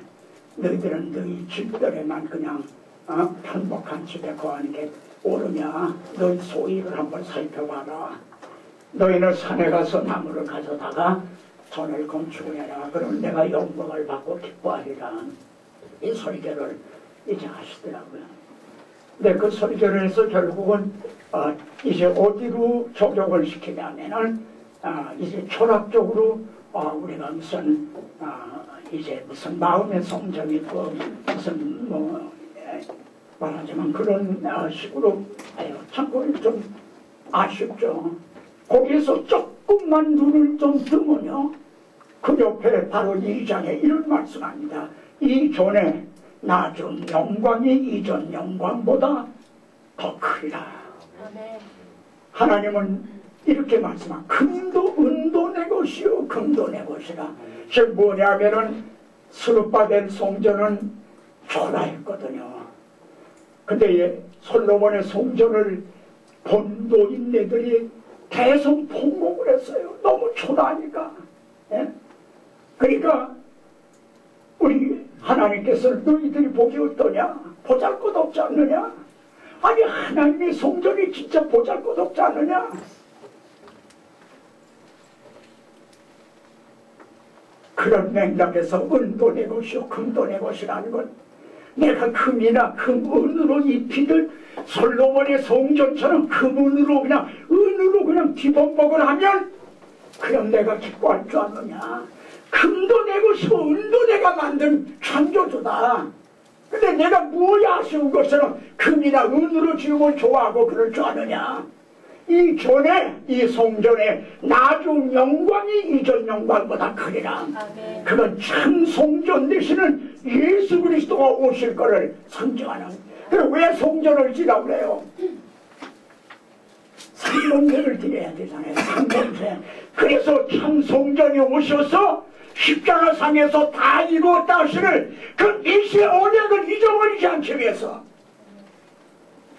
너희들은 너희 집들에만 그냥 편복한 집에 거하는 게 옳으냐? 너희 소위를 한번 살펴봐라. 너희는 산에 가서 나무를 가져다가 전을 건축해라. 그럼 내가 영광을 받고 기뻐하리라. 이 설교를 이제 하시더라고요. 근데 그 설교를 해서 결국은 이제 어디로 적용을 시키냐면은 이제 철학적으로 우리가 무슨 이제 무슨 마음의 성전이고 무슨 뭐 말하자면 그런 식으로 참 그건 좀 아쉽죠. 거기에서 조금만 눈을 좀 뜨면요, 그 옆에 바로 2장에 이런 말씀합니다. 이전에 나중 영광이 이전 영광보다 더 크리라. 하나님은 이렇게 말씀합니다. 금도 은도 내 것이요 금도 내 것이라. 즉 뭐냐면은 스룹바벨 성전은 초라했거든요. 근데 솔로몬의 성전을 본 노인네들이 계속 통곡을 했어요. 너무 초라하니까. 예? 그러니까 우리 하나님께서 너희들이 보기 어떠냐? 보잘것없지 않느냐? 아니 하나님의 성전이 진짜 보잘것없지 않느냐? 그런 맥락에서 은도 내 것이요 금도 내 것이라는 건 내가 금이나 금은으로 입히듯 솔로몬의 성전처럼 금은으로 그냥 은으로 그냥 뒤범벅을 하면 그럼 내가 기뻐할 줄 아느냐? 금도 내 것이고 은도 내가 만든 창조주다. 근데 내가 무엇이 아쉬운 것처럼 금이나 은으로 지음을 좋아하고 그럴 줄 아느냐? 이 전에 이 성전에 나중 영광이 이전 영광보다 크리라. 그건 참 성전 되시는 예수 그리스도가 오실 거를 상징하는. 그럼 왜 성전을 지라고 그래요? 상번제를 드려야 되잖아요. 상번제. 그래서 참 성전이 오셔서 십자가상에서 다 이루었다 하시는 그 메시의 언약을 잊어버리지 않기 위해서,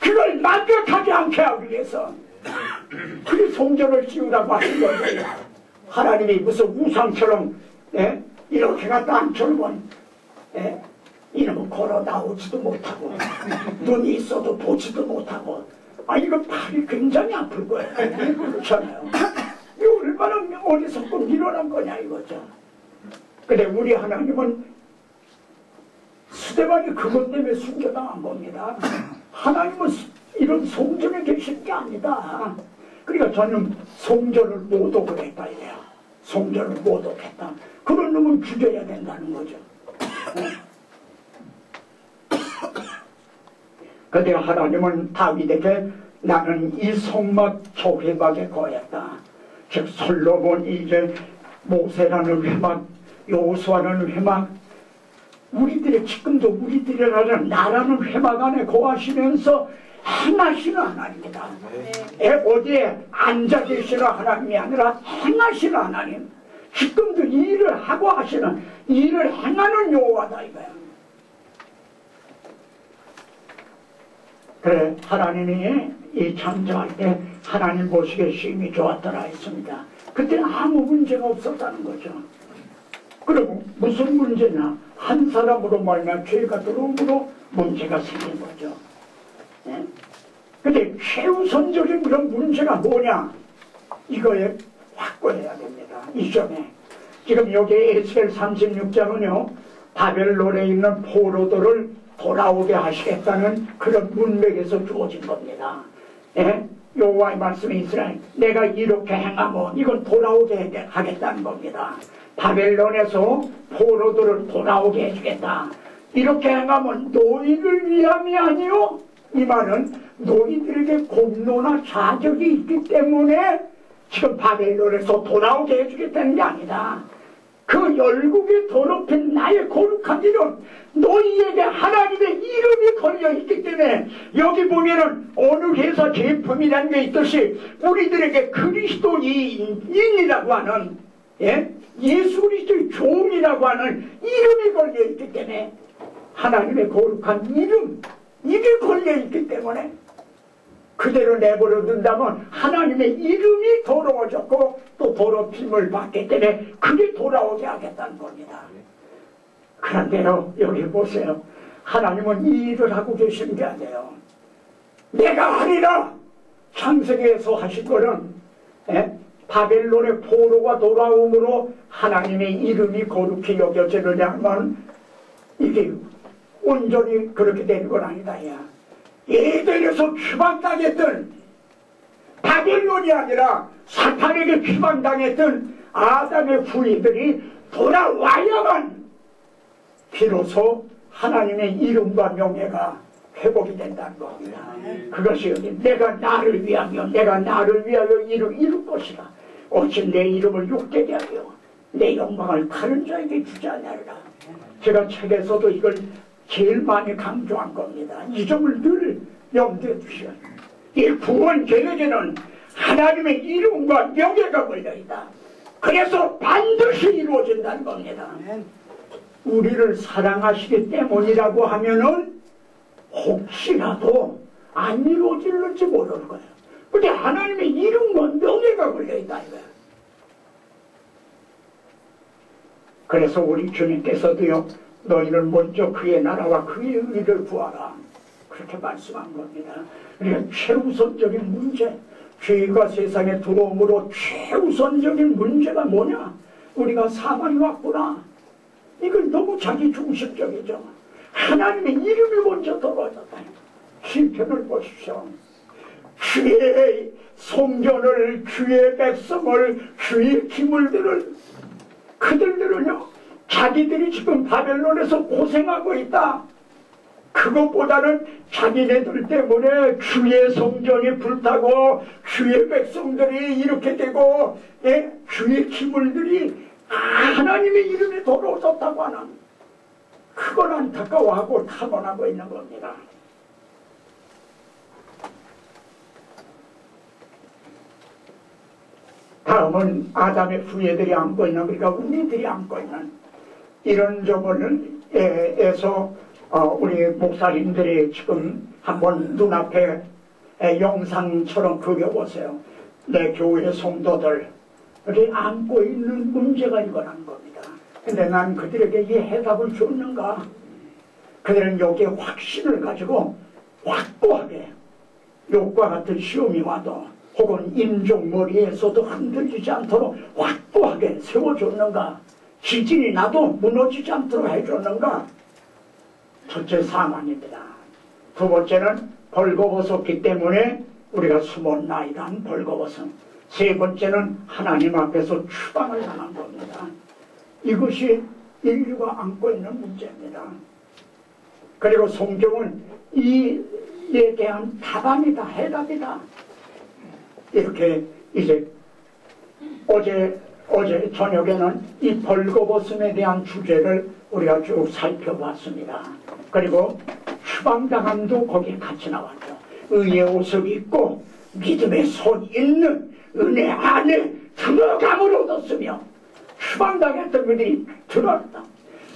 그걸 만족하지 않게 하기 위해서 그 성전을 지으라고 하신 거예요. 하나님이 무슨 우상처럼 이렇게 갖다 앉혀놓으면 이놈은 걸어 나오지도 못하고 눈이 있어도 보지도 못하고 이거 팔이 굉장히 아플 거예요. 그렇잖아요. 이거 얼마나 어리석고 미련한 거냐 이거죠. 근데 우리 하나님은 스데반이 그것 때문에 숨겨당한 겁니다. 하나님은 이런 성전에 계신 게 아니다. 그러니까 저는 성전을 모독을 했다 이래요. 성전을 모독했다. 그런 놈은 죽여야 된다는 거죠. 그런데 하나님은 다윗에게 나는 이 성막 초회막에 거했다. 즉 솔로몬이 이제 모세라는 회막, 여호수아라는 회막, 우리들의 지금도 우리들이라는 나라는 회막 안에 거하시면서 행하시는 하나님이다. 어디에 앉아 계시는 하나님이 아니라 행하시는 하나님. 지금도 일을 하고 하시는, 일을 행하는 여호와다 이거야. 그래, 하나님이 이 창조할 때 하나님 보시기에 심히 좋았더라 했습니다. 그때는 아무 문제가 없었다는 거죠. 그리고 무슨 문제냐? 한 사람으로 말미암아 죄가 들어옴으로 문제가 생긴 거죠. 근데 최우선적인 그런 문제가 뭐냐? 이거에 확보해야 됩니다. 이 점에. 지금 여기 에스겔 36장은요, 바벨론에 있는 포로들을 돌아오게 하시겠다는 그런 문맥에서 주어진 겁니다. 예? 여호와의 말씀이 이스라엘, 내가 이렇게 행하면 이건 돌아오게 하겠다는 겁니다. 바벨론에서 포로들을 돌아오게 해주겠다. 이렇게 행하면 너희를 위함이 아니요, 이 말은 너희들에게 공로나 자격이 있기 때문에 지금 바벨론에서 돌아오게 해주겠다는 게 아니다. 그 열국에 더럽힌 나의 거룩한 이름, 너희에게 하나님의 이름이 걸려있기 때문에, 여기 보면은 어느 회사 제품이라는 게 있듯이 우리들에게 그리스도인이라고 하는, 예? 예수 그리스도의 종이라고 하는 이름이 걸려있기 때문에, 하나님의 거룩한 이름, 이게 걸려있기 때문에 그대로 내버려 둔다면 하나님의 이름이 더러워졌고 또 더럽힘을 받기 때문에 그게 돌아오게 하겠다는 겁니다. 그런데요, 여기 보세요. 하나님은 이 일을 하고 계신 게 아니에요. 내가 하리라 창세기에서 하신 거는, 바벨론의 포로가 돌아옴으로 하나님의 이름이 거룩히 여겨지느냐면 이게 온전히 그렇게 되는 건 아니다. 야. 에덴에서 추방당했던, 바벨론이 아니라 사탄에게 추방당했던 아담의 후예들이 돌아와야만 비로소 하나님의 이름과 명예가 회복이 된다는 겁니다. 그것이 내가 나를 위하여, 내가 나를 위하여 이룰 것이라. 어찌 내 이름을 욕되게 하여 내 영광을 다른 자에게 주지 않으리라. 제가 책에서도 이걸 제일 많이 강조한 겁니다. 이 점을 늘 염두에 두셔야 합니다. 이 구원 계획에는 하나님의 이름과 명예가 걸려있다. 그래서 반드시 이루어진다는 겁니다. 우리를 사랑하시기 때문이라고 하면은 혹시라도 안 이루어질지 모르는 거예요. 근데 하나님의 이름과 명예가 걸려있다 이거예요. 그래서 우리 주님께서도요, 너희는 먼저 그의 나라와 그의 의를 구하라, 그렇게 말씀한 겁니다. 그러니까 최우선적인 문제, 죄가 세상에 들어옴으로 최우선적인 문제가 뭐냐? 우리가 사망이 왔구나. 이건 너무 자기중심적이죠. 하나님의 이름이 먼저 떨어졌다. 시편을 보십시오. 주의 성전을, 주의 백성을, 주의 기물들을, 그들은요, 자기들이 지금 바벨론에서 고생하고 있다. 그것보다는 자기네들 때문에 주의 성전이 불타고 주의 백성들이 이렇게 되고, 주의 기물들이 하나님의 이름이 더러워졌다고 하는, 그걸 안타까워하고 타번하고 있는 겁니다. 다음은 아담의 후예들이 안고 있는, 그러니까 우리들이 안고 있는 이런 점을 에서 우리 목사님들이 지금 한번 눈앞에 영상처럼 그려보세요. 내 교회 성도들이 안고 있는 문제가 이거라는 겁니다. 근데 난 그들에게 이 해답을 줬는가? 그들은 여기에 확신을 가지고 확고하게 욕과 같은 시험이 와도 혹은 임종 머리에서도 흔들리지 않도록 확고하게 세워줬는가? 지진이 나도 무너지지 않도록 해줬는가? 첫째 사망입니다. 두 번째는 벌거벗었기 때문에 우리가 숨었나이다, 벌거벗은. 세 번째는 하나님 앞에서 추방을 당한 겁니다. 이것이 인류가 안고 있는 문제입니다. 그리고 성경은 이에 대한 답안이다, 해답이다. 이렇게 이제 어제 저녁에는 이 벌거벗음에 대한 주제를 우리가 쭉 살펴봤습니다. 그리고 추방당함도 거기에 같이 나왔죠. 의의 옷을 입고 믿음의 손 있는 은혜 안에 들어감을 얻었으며, 추방당했던 그들이 들어갔다.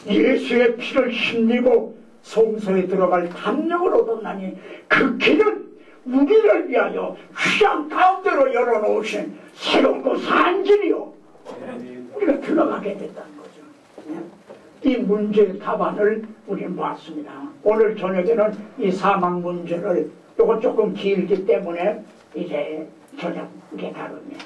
예수의 피를 힘입고 성소에 들어갈 담력을 얻었나니 그 길은 우리를 위하여 휘장 가운데로 열어놓으신 새롭고 산진이요, 우리가 들어가게 됐다는 거죠. 이 문제의 답안을 우리는 봤습니다. 오늘 저녁에는 이 사망 문제를, 이거 조금 길기 때문에 이제 저녁에 다룹니다.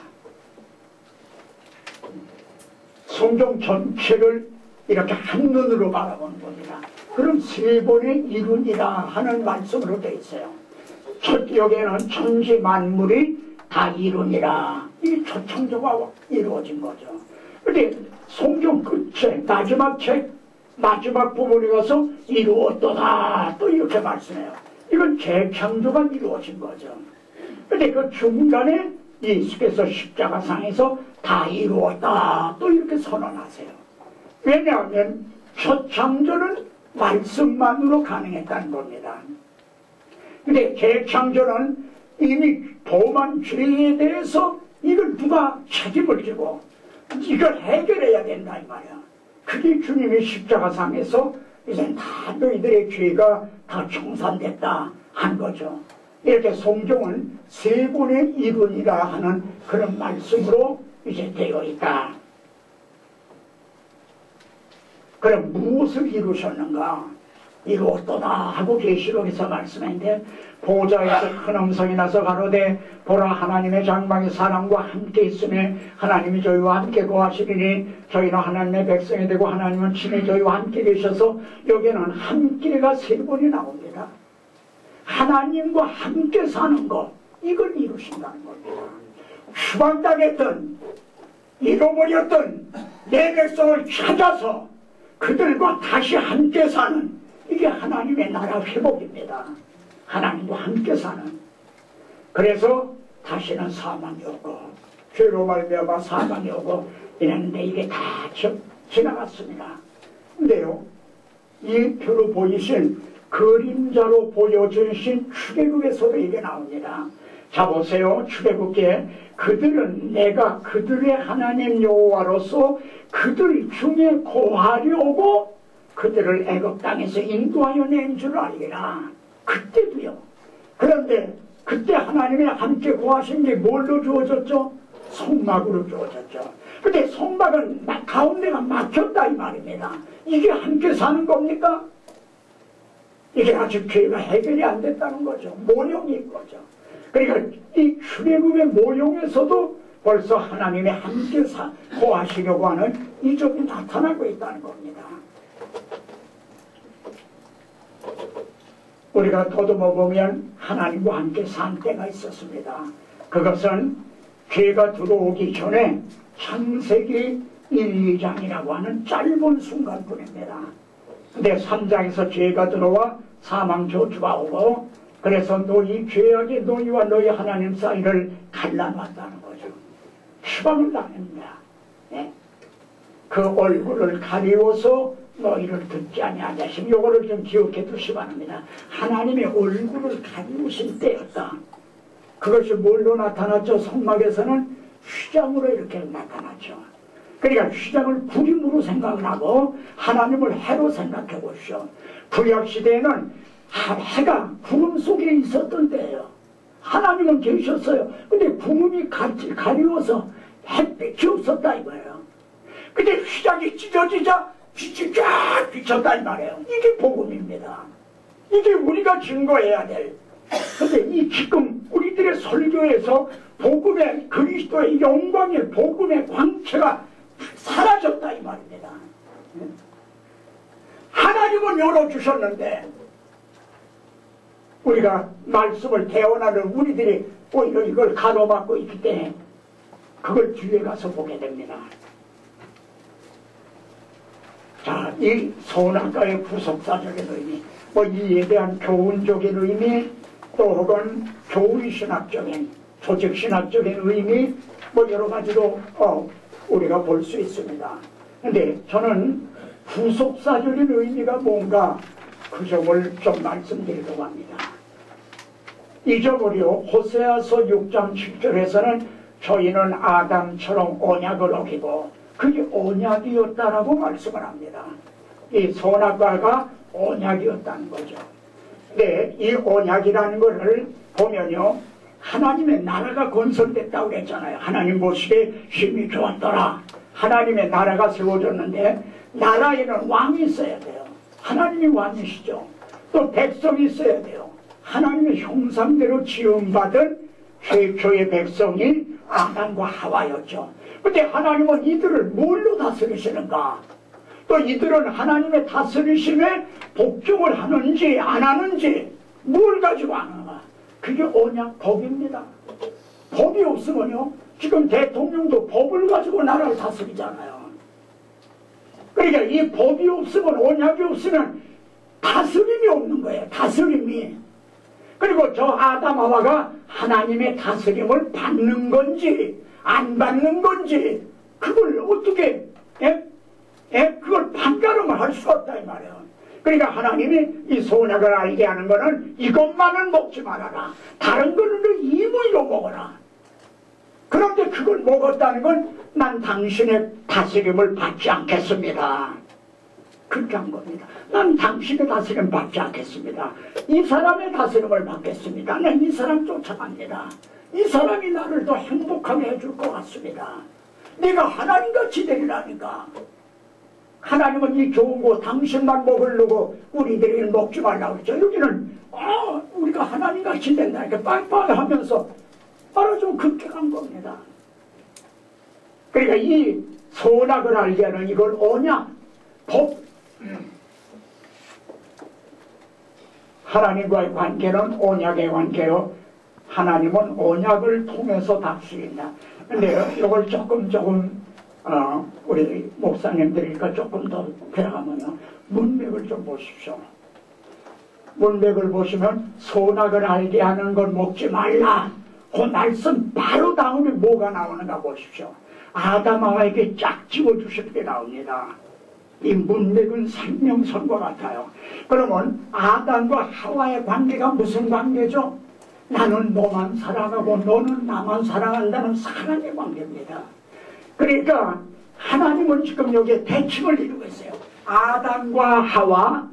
성경 전체를 이렇게 한눈으로 바라보는 겁니다. 그럼 세 번의 이룬이라 하는 말씀으로 되어 있어요. 첫 여기에는 천지 만물이 다 이룬이라. 이 초창조가 이루어진 거죠. 그런데 성경 끝에 마지막 책 마지막 부분에 가서 이루었도다 또 이렇게 말씀해요. 이건 재창조가 이루어진 거죠. 그런데 그 중간에 예수께서 십자가상에서 다 이루었다 또 이렇게 선언하세요. 왜냐하면 첫 창조는 말씀만으로 가능했다는 겁니다. 근데 재창조는 이미 범한 죄에 대해서 이걸 누가 책임을 지고 이걸 해결해야 된다 이 말이야. 그게 주님의 십자가상에서 이제 다 너희들의 죄가 다 청산됐다 한 거죠. 이렇게 성경은 세 번의 이룬이라 하는 그런 말씀으로 이제 되어 있다. 그럼 무엇을 이루셨는가? 이루었도다 하고 계시록에서 말씀했는데 보좌에서 큰 음성이 나서 가로되 보라 하나님의 장막이 사람과 함께 있으며 하나님이 저희와 함께 거하시리니 저희는 하나님의 백성이 되고 하나님은 친히 저희와 함께 계셔서 여기에는 함께가 세 번이 나옵니다. 하나님과 함께 사는 것 이걸 이루신다는 겁니다. 추방당했던 잃어버렸던 내 백성을 찾아서 그들과 다시 함께 사는 이게 하나님의 나라 회복입니다. 하나님과 함께 사는. 그래서 다시는 사망이 오고 죄로 말미암아 사망이 오고 이랬는데 이게 다 지나갔습니다. 근데요 이 표로 보이신 그림자로 보여주신 출애굽에서도 이게 나옵니다. 자 보세요. 출애굽기에 그들은 내가 그들의 하나님 여호와로서 그들 중에 거하려고 그들을 애굽 땅에서 인도하여 낸 줄 알리라. 그때도요. 그런데 그때 하나님이 함께 거하신 게 뭘로 주어졌죠? 성막으로 주어졌죠. 근데 성막은 가운데가 막혔다 이 말입니다. 이게 함께 사는 겁니까? 이게 아직 죄가 해결이 안 됐다는 거죠. 모형인 거죠. 그러니까 이 출애굽의 모형에서도 벌써 하나님의 함께 거하시려고 하는 이 점이 나타나고 있다는 겁니다. 우리가 더듬어 보면 하나님과 함께 산 때가 있었습니다. 그것은 죄가 들어오기 전에 창세기 1, 2장이라고 하는 짧은 순간뿐입니다. 근데 3장에서 죄가 들어와 사망 저주가 오고 그래서 너희 죄악이 너희와 너희 하나님 사이를 갈라놨다는 거죠. 추방을 당합니다. 네? 그 얼굴을 가리워서 너희를 듣지 아니하시니 요거를 좀 기억해 두시기 바랍니다. 하나님의 얼굴을 가리우신 때였다. 그것이 뭘로 나타났죠? 성막에서는 휘장으로 이렇게 나타났죠. 그러니까 휘장을 구림으로 생각을 하고 하나님을 해로 생각해 보시오. 구약시대에는 해가 구름 속에 있었던 때예요. 하나님은 계셨어요. 근데 구름이 가리워서 햇빛이 없었다 이거예요. 근데 휘장이 찢어지자 빛이 쫙 비쳤다 이 말이에요. 이게 복음입니다. 이게 우리가 증거해야 될. 근데 이 지금 우리들의 설교에서 복음의 그리스도의 영광의 복음의 광채가 사라졌다 이 말입니다. 하나님은 열어주셨는데 우리가 말씀을 대원하는 우리들이 오히려 이걸 가로막고 있기 때문에 그걸 뒤에 가서 보게 됩니다. 자, 이 선악과의 부속사적인 의미, 뭐 이에 대한 교훈적인 의미, 또 혹은 교의신학적인, 조직신학적인 의미, 뭐 여러 가지로 우리가 볼 수 있습니다. 근데 저는 부속사적인 의미가 뭔가 그 점을 좀 말씀드리려고 합니다. 잊어버려 호세아서 6장 7절에서는 저희는 아담처럼 언약을 어기고 그게 언약이었다라고 말씀을 합니다. 이 선악과가 언약이었다는 거죠. 근데 이 언약이라는 것을 보면요, 하나님의 나라가 건설됐다고 그랬잖아요. 하나님 보시기에 힘이 좋았더라. 하나님의 나라가 세워졌는데 나라에는 왕이 있어야 돼요. 하나님이 왕이시죠. 또 백성이 있어야 돼요. 하나님의 형상대로 지음받은 최초의 백성이 아담과 하와였죠. 근데 하나님은 이들을 뭘로 다스리시는가? 또 이들은 하나님의 다스리심에 복종을 하는지 안 하는지 뭘 가지고 하는가? 그게 언약, 법입니다. 법이 없으면요, 지금 대통령도 법을 가지고 나라를 다스리잖아요. 그러니까 이 법이 없으면, 언약이 없으면 다스림이 없는 거예요. 다스림이. 그리고 저 아담 하와가 하나님의 다스림을 받는 건지 안 받는 건지 그걸 어떻게 그걸 판가름을 할 수 없다 이 말이에요. 그러니까 하나님이 이 선악을 알게 하는 거는 이것만은 먹지 말아라. 다른 거는 임의로 먹어라. 그런데 그걸 먹었다는 건 난 당신의 다스림을 받지 않겠습니다. 그렇게 한 겁니다. 난 당신의 다스림 받지 않겠습니다. 이 사람의 다스림을 받겠습니다. 난 이 사람 쫓아갑니다. 이 사람이 나를 더 행복하게 해줄 것 같습니다. 네가 하나님같이 되리라니까. 하나님은 이 좋은 거 당신만 먹으려고 우리들이 먹지 말라고 그러죠. 여기는 우리가 하나님같이 된다니까 빵빵 하면서 좀 급격한 겁니다. 그러니까 이 선악을 알게 하는 이걸 언약, 법, 하나님과의 관계는 언약의 관계요. 하나님은 언약을 통해서 다스린다. 근데 이걸 조금 우리 목사님들이니까 조금 더 배워가면요, 문맥을 좀 보십시오. 문맥을 보시면 선악을 알게 하는 건 먹지 말라. 그 말씀 바로 다음에 뭐가 나오는가 보십시오. 아담 하와에게 쫙 집어주실 게 나옵니다. 이 문맥은 생명선과 같아요. 그러면 아담과 하와의 관계가 무슨 관계죠? 나는 너만 사랑하고 너는 나만 사랑한다는 사랑의 관계입니다. 그러니까 하나님은 지금 여기에 대칭을 이루고 있어요. 아담과 하와,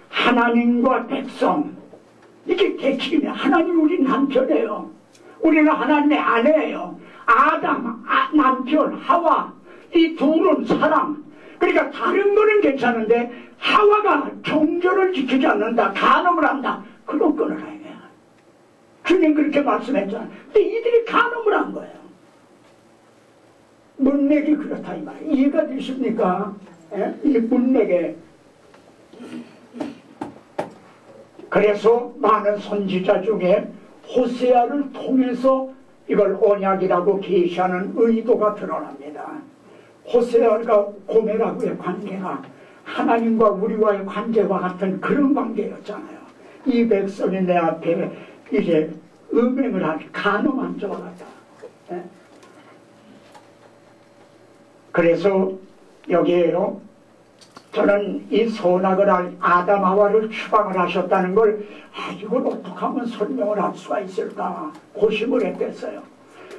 하나님과 백성. 이게 대칭이에요. 하나님 우리 남편이에요. 우리는 하나님의 아내예요. 아담, 남편, 하와, 이 둘은 사랑. 그러니까 다른 거는 괜찮은데 하와가 정절을 지키지 않는다, 간음을 한다, 그런 거는 아니에요. 주님 그렇게 말씀했잖아요. 근데 이들이 간음을 한 거예요. 문맥이 그렇다 이 말이에요. 이해가 되십니까? 이 문맥에. 그래서 많은 선지자 중에 호세아를 통해서 이걸 언약이라고 계시하는 의도가 드러납니다. 호세아가 고멜하고의 관계가 하나님과 우리와의 관계와 같은 그런 관계였잖아요. 이 백성이 내 앞에 이제 음행을 하지, 간음한 자와 같다. 그래서 여기에요, 저는 이 선악을 아담 하와를 추방을 하셨다는 걸 이걸 어떻게 하면 설명을 할 수가 있을까 고심을 했댔어요.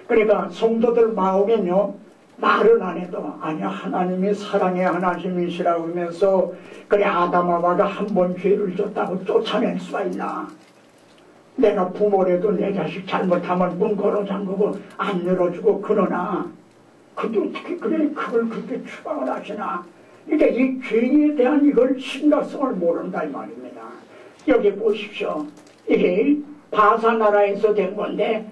그러니까 성도들 마음에는요, 말은 안 해도 아니야 하나님이 사랑의 하나님이시라고 하면서 그래 아담 하와가 한 번 죄를 졌다고 쫓아낼 수가 있나. 내가 부모라도 내 자식 잘못하면 문 걸어 잠그고 안 열어주고 그러나 그게 어떻게 그래 그걸 그렇게 추방을 하시나. 그러니까 이 죄에 대한 이걸 심각성을 모른다 이 말입니다. 여기 보십시오. 이게 바사 나라에서 된 건데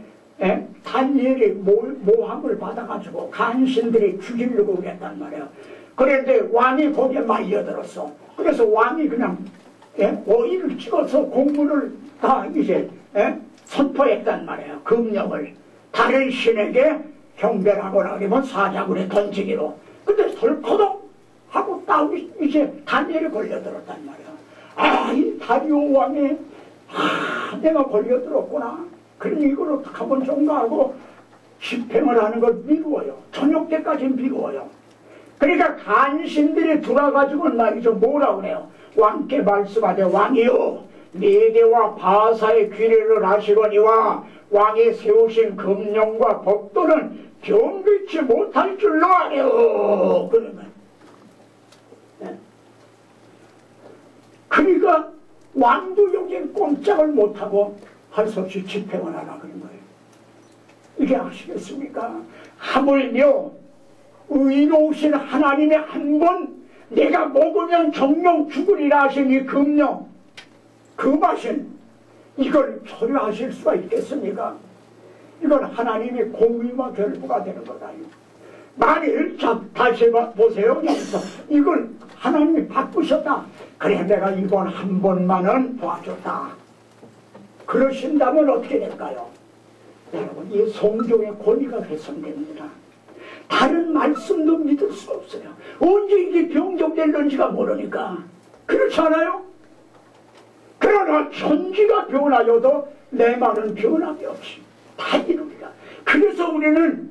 다니엘이 모함을 받아가지고 간신들이 죽이려고 그랬단 말이에요. 그런데 왕이 거기에 말려들었어. 그래서 왕이 그냥 오이를 찍어서 공문을 다 이제 선포했단 말이에요. 금령을 다른 신에게 경배하거나 그러면 사자굴에 던지기로. 근데 덜커덕 하고 딱 이제 다니엘이 걸려들었단 말이에요. 이 다리오 왕이 내가 걸려들었구나. 그러니 이걸 어떻게 하면 좋은가 하고 집행을 하는 걸 미루어요. 저녁 때까지 미루어요. 그러니까 간신들이 돌아가지고 말이죠. 뭐라 그래요? 왕께 말씀하되 왕이요 메대와 바사의 귀례를 하시거니와 왕이 세우신 금령과 법도는 변비치 못할 줄로 아래요. 그러면 그러니까 왕도 여기에 꼼짝을 못하고 할 수 없이 집행을 하라 그런 거예요. 이게 아시겠습니까? 하물며 의로우신 하나님의 한 번 내가 먹으면 정령 죽으리라 하신 이 금령, 그 맛은 이걸 처리하실 수가 있겠습니까? 이건 하나님의 공의와 결부가 되는 거다. 만일 다시 보세요. 여기서 이걸 하나님이 바꾸셨다. 그래 내가 이번 한 번만은 도와줬다. 그러신다면 어떻게 될까요? 여러분 이 성경의 권위가 훼손됩니다. 다른 말씀도 믿을 수 없어요. 언제 이게 변경될는지가 모르니까. 그렇지 않아요? 그러나 천지가 변하여도 내 말은 변함이 없이 다 이루리라. 그래서 우리는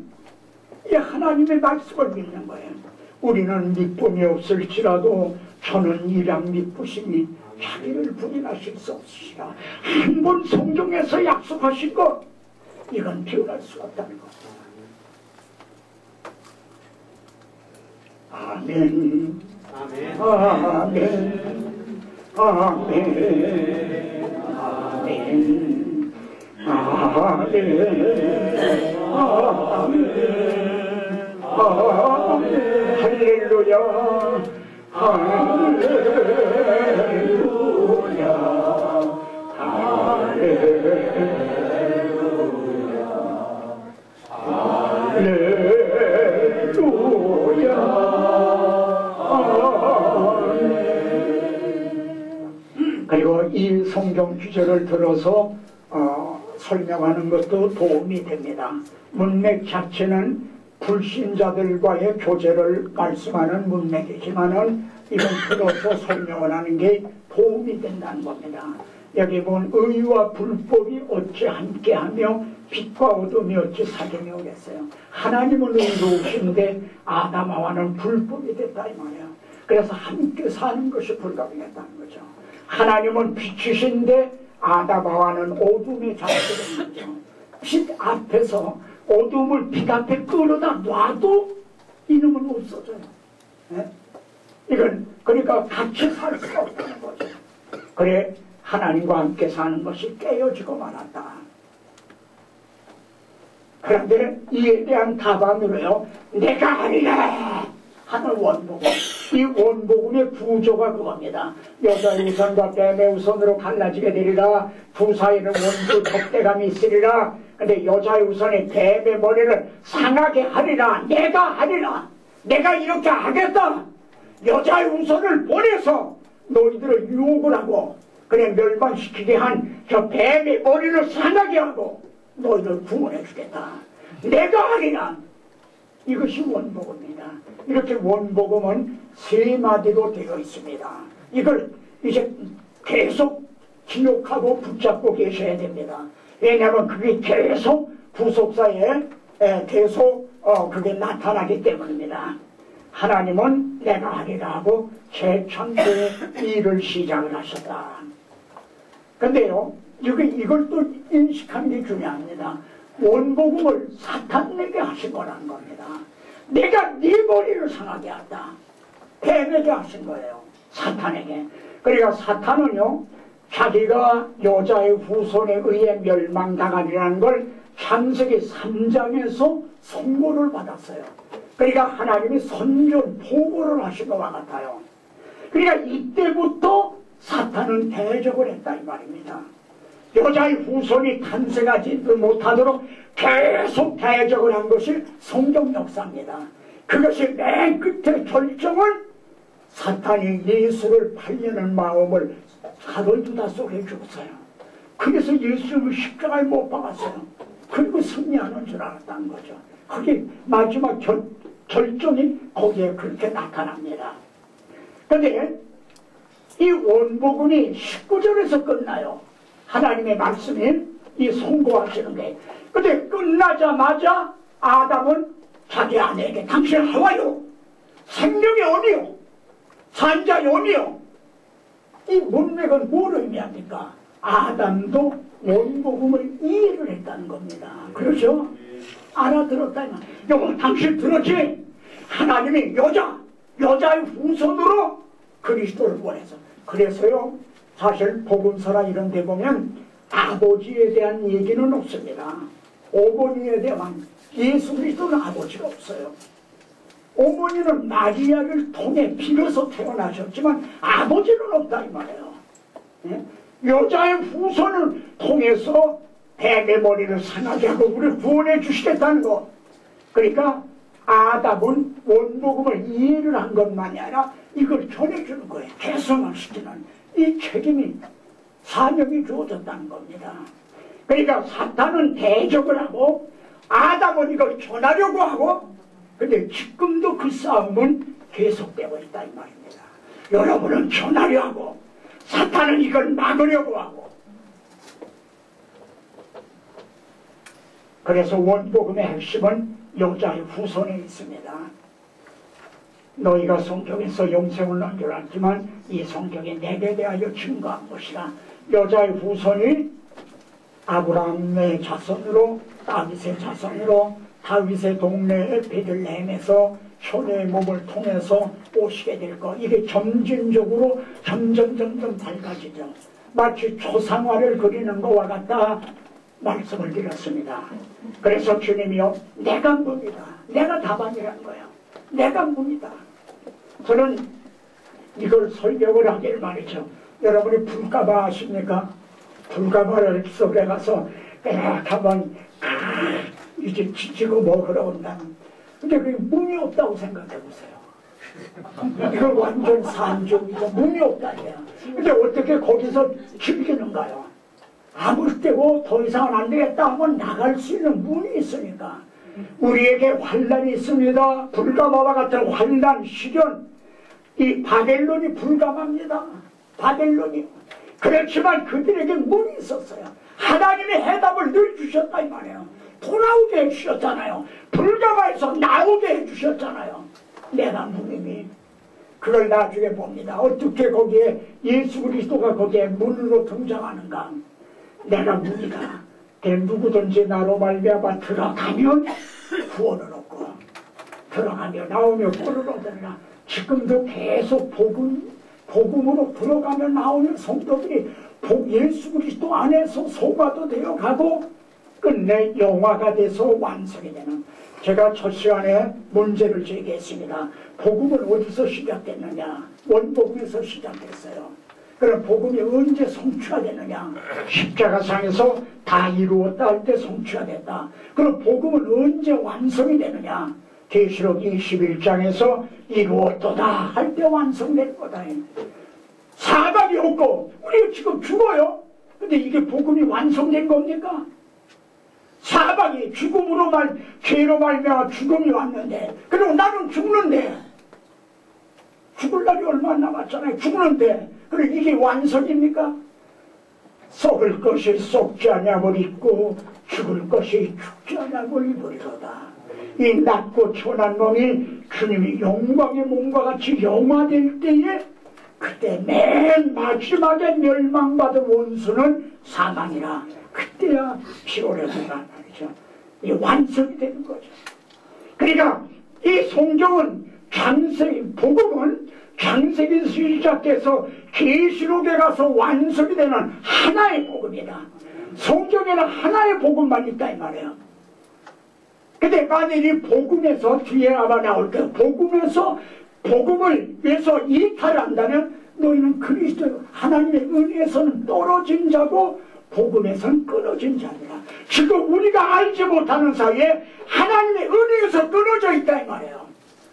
이 하나님의 말씀을 믿는 거예요. 우리는 믿음이 없을지라도 저는 이랑 믿으시니 자기를 부인하실 수 없으시라. 한 번 성경에서 약속하신 것 이건 변할 수 없다는 겁니다. 아멘. 아멘. 아멘. 아멘. 아멘. 아멘. 아멘. 할렐루야. 할렐루야. 그리고 이 성경 구절을 들어서 설명하는 것도 도움이 됩니다. 문맥 자체는 불신자들과의 교제를 말씀하는 문맥이지만은 이건 들어서 설명을 하는 게 도움이 된다는 겁니다. 여기 보면 의와 불법이 어찌 함께하며 빛과 어둠이 어찌 사귐이 오겠어요. 하나님은 의로우신데 아담하와는 불법이 됐다 이 말이에요. 그래서 함께 사는 것이 불가능했다는 거죠. 하나님은 빛이신데 아담하와는 어둠에 잡혀있는 거죠. 빛 앞에서 어둠을 빛 앞에 끌어다 놔도 이놈은 없어져요. 네? 이건 그러니까 같이 살 수가 없다는 거죠. 그래 하나님과 함께 사는 것이 깨어지고 말았다. 그런데 이에 대한 답안으로요, 내가 하리라 하는 원복음. 이 원복음의 구조가 그겁니다. 여자의 우선과 뱀의 우선으로 갈라지게 되리라. 두 사이는 원수 적대감이 있으리라. 근데 여자의 우선이 뱀의 머리를 상하게 하리라. 내가 하리라. 내가 이렇게 하겠다. 여자의 우선을 보내서 너희들을 유혹을 하고 그래 멸망시키게 한 저 뱀의 머리를 상하게 하고 너희를 구원해 주겠다. 내가 하리라. 이것이 원복음입니다. 이렇게 원복음은 세 마디로 되어 있습니다. 이걸 이제 계속 기억하고 붙잡고 계셔야 됩니다. 왜냐하면 그게 계속 구속사에 계속 그게 나타나기 때문입니다. 하나님은 내가 하리라 하고 재창조의 일을 시작을 하셨다. 근데요, 이걸 또 인식하는 게 중요합니다. 원복음을 사탄에게 하신 거라는 겁니다. 내가 네 머리를 상하게 한다. 뱀에게 하신 거예요. 사탄에게. 그러니까 사탄은요, 자기가 여자의 후손에 의해 멸망당하리라는 걸 창세기 3장에서 선고를 받았어요. 그러니까 하나님이 선전 보고를 하신 것과 같아요. 그러니까 이때부터 사탄은 대적을 했다 이 말입니다. 여자의 후손이 탄생하지 못하도록 계속 대적을 한 것이 성경 역사입니다. 그것이 맨 끝에 결정은 사탄이 예수를 팔려는 마음을 가로두다 속에 줬어요. 그래서 예수를 십자가에 못 박았어요. 그리고 승리하는 줄 알았다는 거죠. 그게 마지막 결정이 거기에 그렇게 나타납니다. 그런데 이 원복음이 19절에서 끝나요. 하나님의 말씀이 이 선고하시는 게. 근데 끝나자마자 아담은 자기 아내에게 당신 하와요. 생명의 원이요. 산자의 원이요. 이 문맥은 뭘 의미합니까? 아담도 원복음을 이해를 했다는 겁니다. 그렇죠? 알아들었다. 여보 당신 들었지? 하나님이 여자의 후손으로 그리스도를 보내서. 그래서요 사실 복음서나 이런 데 보면 아버지에 대한 얘기는 없습니다. 어머니에 대한 예수 그리스도는 아버지가 없어요. 어머니는 마리아를 통해 빌어서 태어나셨지만 아버지는 없다 이 말이에요. 예? 여자의 후손을 통해서 뱀의 머리를 상하게 하고 우리를 구원해 주시겠다는 것. 그러니까 아담은 원복음을 이해를 한 것만이 아니라 이걸 전해주는 거예요. 개성화시키는 이 책임이, 사명이 주어졌다는 겁니다. 그러니까 사탄은 대적을 하고 아담은 이걸 전하려고 하고, 근데 지금도 그 싸움은 계속되고 있다 이 말입니다. 여러분은 전하려 하고 사탄은 이걸 막으려고 하고. 그래서 원복음의 핵심은 여자의 후손에 있습니다. 너희가 성경에서 영생을 얻는 줄 알지만 이 성경에 내게 대하여 증거한 것이라. 여자의 후손이 아브라함의 자손으로, 다윗의 자손으로, 다윗의 동네의 베들레헴에서 효녀의 몸을 통해서 오시게 될 것, 이게 점진적으로 점점 밝아지죠. 마치 초상화를 그리는 것과 같다 말씀을 드렸습니다. 그래서 주님이요, 내가 문이다, 내가 답안이라는 거예요. 내가 문이다. 저는 이걸 설명을 하길 말이죠. 여러분이 불가마 아십니까? 불가마를 속에 가서 가만 이제 지치고 먹으러 온다는. 근데 그게 문이 없다고 생각해 보세요. 이걸 완전 산중이죠. 문이 없다니요. 근데 어떻게 거기서 즐기는가요? 아무 때고 더 이상은 안 되겠다 하면 나갈 수 있는 문이 있으니까. 우리에게 환난이 있습니다. 불가마와 같은 환난, 시련. 이 바벨론이 불가마입니다. 바벨론이. 그렇지만 그들에게 문이 있었어요. 하나님의 해답을 늘 주셨다 이 말이에요. 돌아오게 해주셨잖아요. 불가마에서 나오게 해주셨잖아요. 내가 문이니. 그걸 나중에 봅니다. 어떻게 거기에 예수 그리스도가 거기에 문으로 등장하는가. 내가 문이다. 누구든지 나로 말미암아 들어가면 구원을 얻고 들어가며 나오며 꼴을 얻으리라. 지금도 계속 복음으로 들어가며 나오는 성도들이 예수 그리스도 안에서 소가도 되어가고 끝내 영화가 돼서 완성이 되는. 제가 첫 시간에 문제를 제기했습니다. 복음은 어디서 시작됐느냐? 원복음에서 시작됐어요. 그럼 복음이 언제 성취가 되느냐? 십자가상에서 다 이루었다 할 때 성취가 됐다. 그럼 복음은 언제 완성이 되느냐? 계시록 21장에서 이루었도다 할 때 완성될 거다. 사각이 없고 우리 지금 죽어요. 근데 이게 복음이 완성된 겁니까? 사박이 죽음으로 죄로 말미암아 죽음이 왔는데, 그리고 나는 죽는데, 죽을 날이 얼마 남았잖아요. 죽는데, 그리고 이게 완성입니까? 썩을 것이 썩지 아니함을 입고 죽을 것이 죽지 아니함을 입으리로다. 이 낮고 천한 몸이 주님이 영광의 몸과 같이 영화될 때에, 그때 맨 마지막에 멸망받은 원수는 사망이라. 그때야 피오래구나 말이죠. 이 완성이 되는 거죠. 그러니까 이 성경은 복음은 창세기에서 시작해서 계시록에 가서 완성이 되는 하나의 복음이다. 성경에는 하나의 복음만 있다 이 말이에요. 근데 만일 이 복음에서 뒤에 아마 나올 때 복음을 위해서 이탈한다면 너희는 그리스도 하나님의 은혜에서는 떨어진 자고 복음에서는 끊어진 자니라. 지금 우리가 알지 못하는 사이에 하나님의 은혜에서 끊어져 있다 이 말이에요.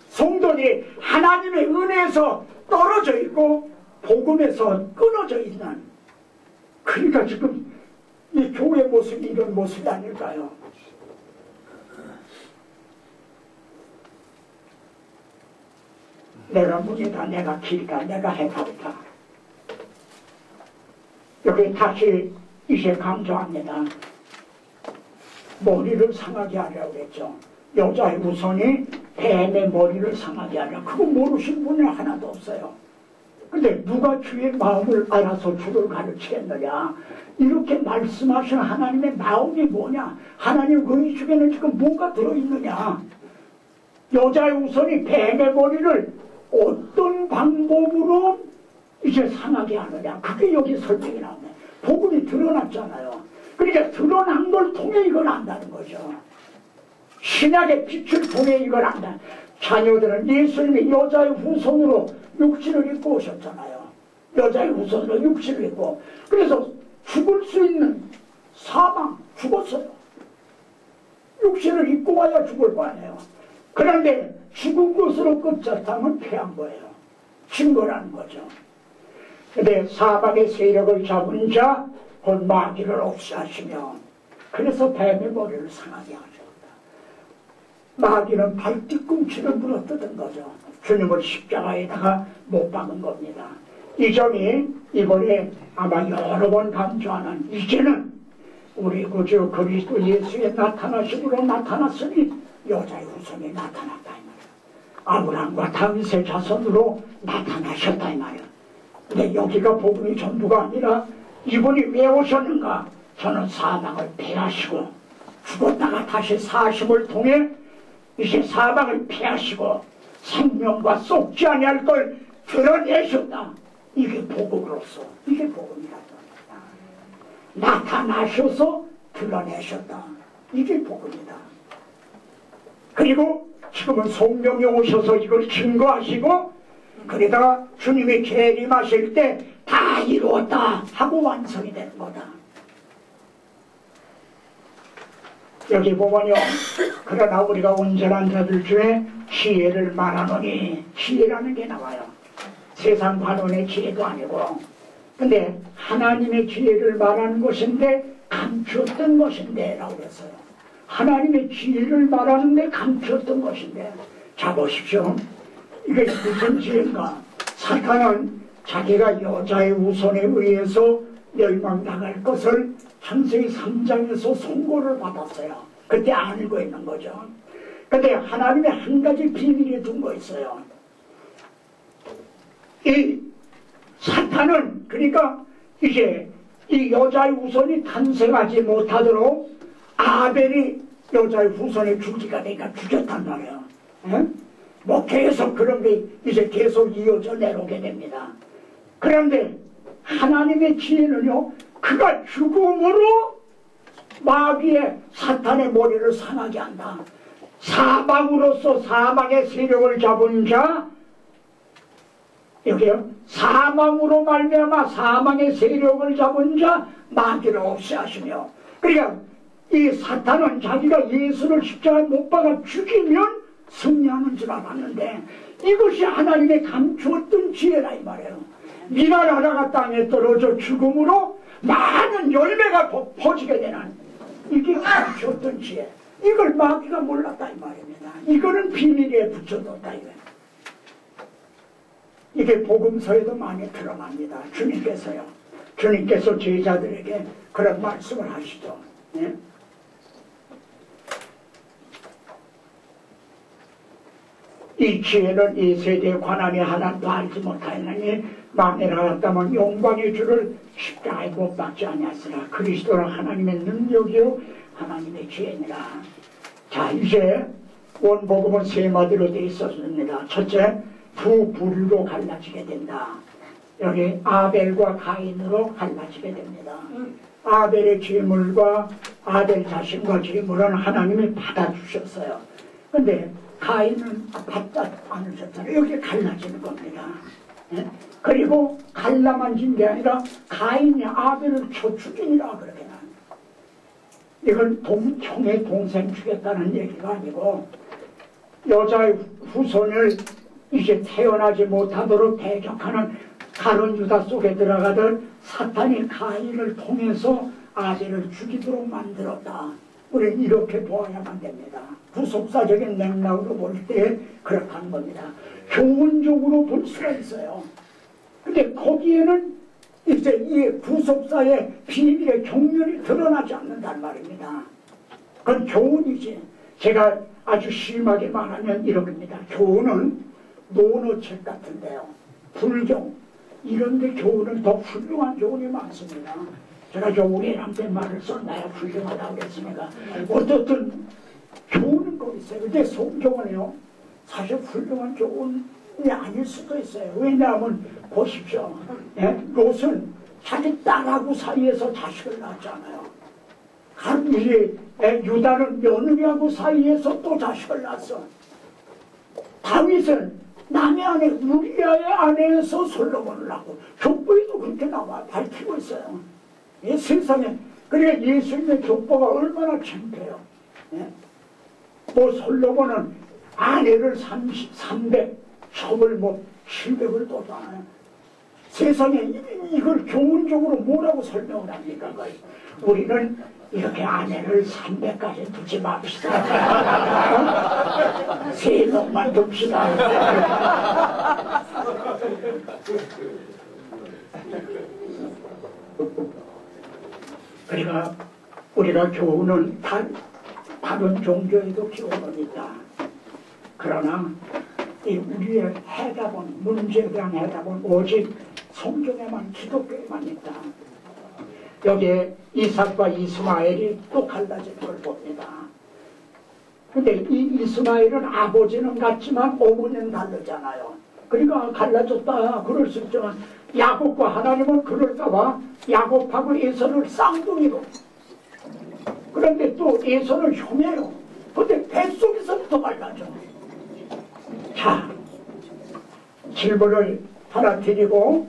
성도들이 하나님의 은혜에서 떨어져 있고 복음에서 끊어져 있는. 그러니까 지금 이 교회 모습이 이런 모습이 아닐까요? 내가 문이다, 내가 길이다, 내가 해답이다. 여기 다시 이제 강조합니다. 머리를 상하게 하려고 그랬죠. 여자의 우선이 뱀의 머리를 상하게 하려. 그거 모르신 분이 하나도 없어요. 근데 누가 주의 마음을 알아서 주를 가르치겠느냐. 이렇게 말씀하신 하나님의 마음이 뭐냐. 하나님 그 중에는 지금 뭐가 들어있느냐. 여자의 우선이 뱀의 머리를 어떤 방법으로 이제 상하게 하느냐. 그게 여기 설명이 나오네. 복음이 드러났잖아요. 그러니까 드러난 걸 통해 이걸 안다는 거죠. 신약의 빛을 통해 이걸 안다. 자녀들은 예수님이 여자의 후손으로 육신을 입고 오셨잖아요. 여자의 후손으로 육신을 입고. 그래서 죽을 수 있는 사망, 죽었어요. 육신을 입고 와야 죽을 거 아니에요. 그런데 죽은 것으로 끝졌다면 패한 거예요. 진 거라는 거죠. 근데 사방의 세력을 잡은 자, 곧 마귀를 없애하시며, 그래서 뱀의 머리를 상하게 하셨다. 마귀는 발뒤꿈치를 물어뜯은 거죠. 주님을 십자가에다가 못 박은 겁니다. 이 점이 이번에 아마 여러 번 강조하는, 이제는 우리 구주 그리스도 예수의 나타나심으로 나타났으니 여자의 후손이 나타났다 이 말이에요. 아브라함과 다윗의 자손으로 나타나셨다 이 말이에요. 근데 여기가 복음이 전부가 아니라 이분이 왜 오셨는가? 저는 사망을 패하시고 죽었다가 다시 사심을 통해 이제 사망을 패하시고 생명과 썩지 아니할 걸 드러내셨다. 이게 복음으로서, 이게 복음이라는 겁니다. 나타나셔서 드러내셨다. 이게 복음이다. 그리고 지금은 성령이 오셔서 이걸 증거하시고, 그러다가 주님이 재림하실 때 다 이루었다 하고 완성이 되는 거다. 여기 보면요, 그러나 우리가 온전한 자들 중에 지혜를 말하노니, 지혜라는 게 나와요. 세상 관원의 지혜도 아니고, 근데 하나님의 지혜를 말하는 것인데 감추었던 것인데 라고 그랬어요. 하나님의 지혜를 말하는데 감추었던 것인데, 자 보십시오. 이게 무슨 지혜인가? 사탄은 자기가 여자의 우선에 의해서 멸망당할 것을 창세기 3장에서 선고를 받았어요. 그때 알고 있는 거죠. 근데 하나님의 한 가지 비밀에 둔 거 있어요. 이 사탄은 그러니까 이제 이 여자의 후손이 탄생하지 못하도록 아벨이 여자의 후손의 주지가 되니까 죽였단 말이에요. 에? 뭐 계속 그런 게 이제 계속 이어져 내려오게 됩니다. 그런데 하나님의 지혜는요, 그가 죽음으로 마귀의 사탄의 머리를 상하게 한다. 사망으로서 사망의 세력을 잡은 자, 여기요, 사망으로 말미암아 사망의 세력을 잡은 자 마귀를 없애하시며, 그러니까 이 사탄은 자기가 예수를 십자가에 못 박아 죽이면 승리하는 줄 알았는데 이것이 하나님의 감추었던 지혜라 이 말이에요. 미랄 하나가 땅에 떨어져 죽음으로 많은 열매가 퍼지게 되는, 이게 감추었던 지혜. 이걸 마귀가 몰랐다 이 말입니다. 이거는 비밀에 붙여뒀다 이거예요. 이게 복음서에도 많이 드러납니다. 주님께서요. 주님께서 제자들에게 그런 말씀을 하시죠. 예? 이 지혜는 이 세대의 관한이 하나도 알지 못하였느니 만일 알았다면 영광의 주를 십자가에 못 박지 아니하시라. 그리스도는 하나님의 능력이요 하나님의 지혜니라. 자, 이제 원복음은 세 마디로 되어 있었습니다. 첫째, 두 부류로 갈라지게 된다. 여기 아벨과 가인으로 갈라지게 됩니다. 아벨의 제물과 아벨 자신과 제물은 하나님이 받아주셨어요. 근데 가인은 받지 않으셨잖아요. 여기 갈라지는 겁니다. 예? 그리고 갈라만진 게 아니라 가인이 아벨을 쳐 죽이니라 그렇게 나옵니다. 이건 형의 동생 죽였다는 얘기가 아니고, 여자의 후손을 이제 태어나지 못하도록 대적하는 가룟 유다 속에 들어가던 사탄이 가인을 통해서 아벨을 죽이도록 만들었다. 우리는 이렇게 보아야만 됩니다. 구속사적인 맥락으로 볼 때 그렇다는 겁니다. 교훈적으로 볼 수가 있어요. 근데 거기에는 이제 이 구속사의 비밀의 경륜이 드러나지 않는단 말입니다. 그건 교훈이지. 제가 아주 심하게 말하면 이럽니다. 교훈은 논어책 같은데요. 불경 이런 데 교훈은 더 훌륭한 교훈이 많습니다. 제가 좀 우리 남편 말을 썼나요? 훌륭하다고 그랬으니까. 어떻든 교훈은 거 있어요. 근데 성경은요, 사실 훌륭한 교훈이 아닐 수도 있어요. 왜냐하면 보십시오. 예? 롯은 자기 딸하고 사이에서 자식을 낳았잖아요. 이제 유다는 며느리하고 사이에서 또 자식을 낳았어. 다윗은 남의 아내 우리아의 아내에서 솔로몬을 낳고, 족보에도 그렇게 나와 밝히고 있어요. 이 세상에. 그러니까 예수님의 족보가 얼마나 창피해요. 예? 뭐 솔로몬은 아내를 300, 첩을 뭐 700을 떴잖아요. 세상에 이걸 교훈적으로 뭐라고 설명을 합니까? 우리는 이렇게 아내를 300까지 두지 맙시다. 3명만 둡시다. 그러니까 우리가 교훈은 다른 종교에도 교훈은 있다. 그러나 이 우리의 해답은, 문제에 대한 해답은 오직 성경에만, 기독교에만 있다. 여기에 이삭과 이스마엘이 또 갈라진 걸 봅니다. 근데 이 이스마엘은 아버지는 같지만 어머니는 다르잖아요. 그러니까 갈라졌다 그럴 수 있지만 야곱과 하나님은 그럴까봐 야곱하고 에서를 쌍둥이로, 그런데 또 에서를 형해요. 근데 뱃속에서부터 갈라져. 자, 질문을 하나 드리고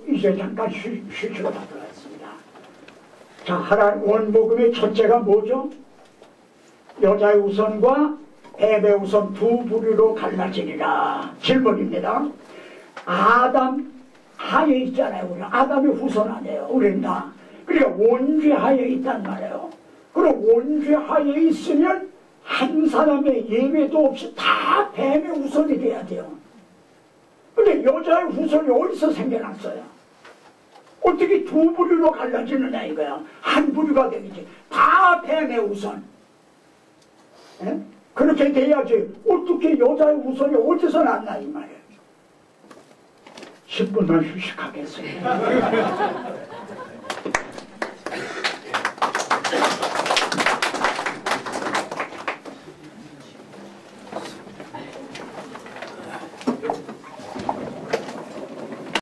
이제 잠깐 쉬시고 하도록 하겠습니다. 자, 하나님 원복음의 첫째가 뭐죠? 여자의 우선과 뱀의 우선 두 부류로 갈라지리라. 질문입니다. 아담 하에 있잖아요. 우리 아담의 후손 아니에요. 우리는 다. 그러니까 원죄 하에 있단 말이에요. 그럼 원죄 하에 있으면 한 사람의 예외도 없이 다 뱀의 후손이 돼야 돼요. 근데 여자의 후손이 어디서 생겨났어요? 어떻게 두 부류로 갈라지느냐 이거야. 한 부류가 되겠지. 다 뱀의 후손. 예? 그렇게 돼야지. 어떻게 여자의 후손이 어디서 났나 이 말이에요. 10분만 휴식하겠습니다.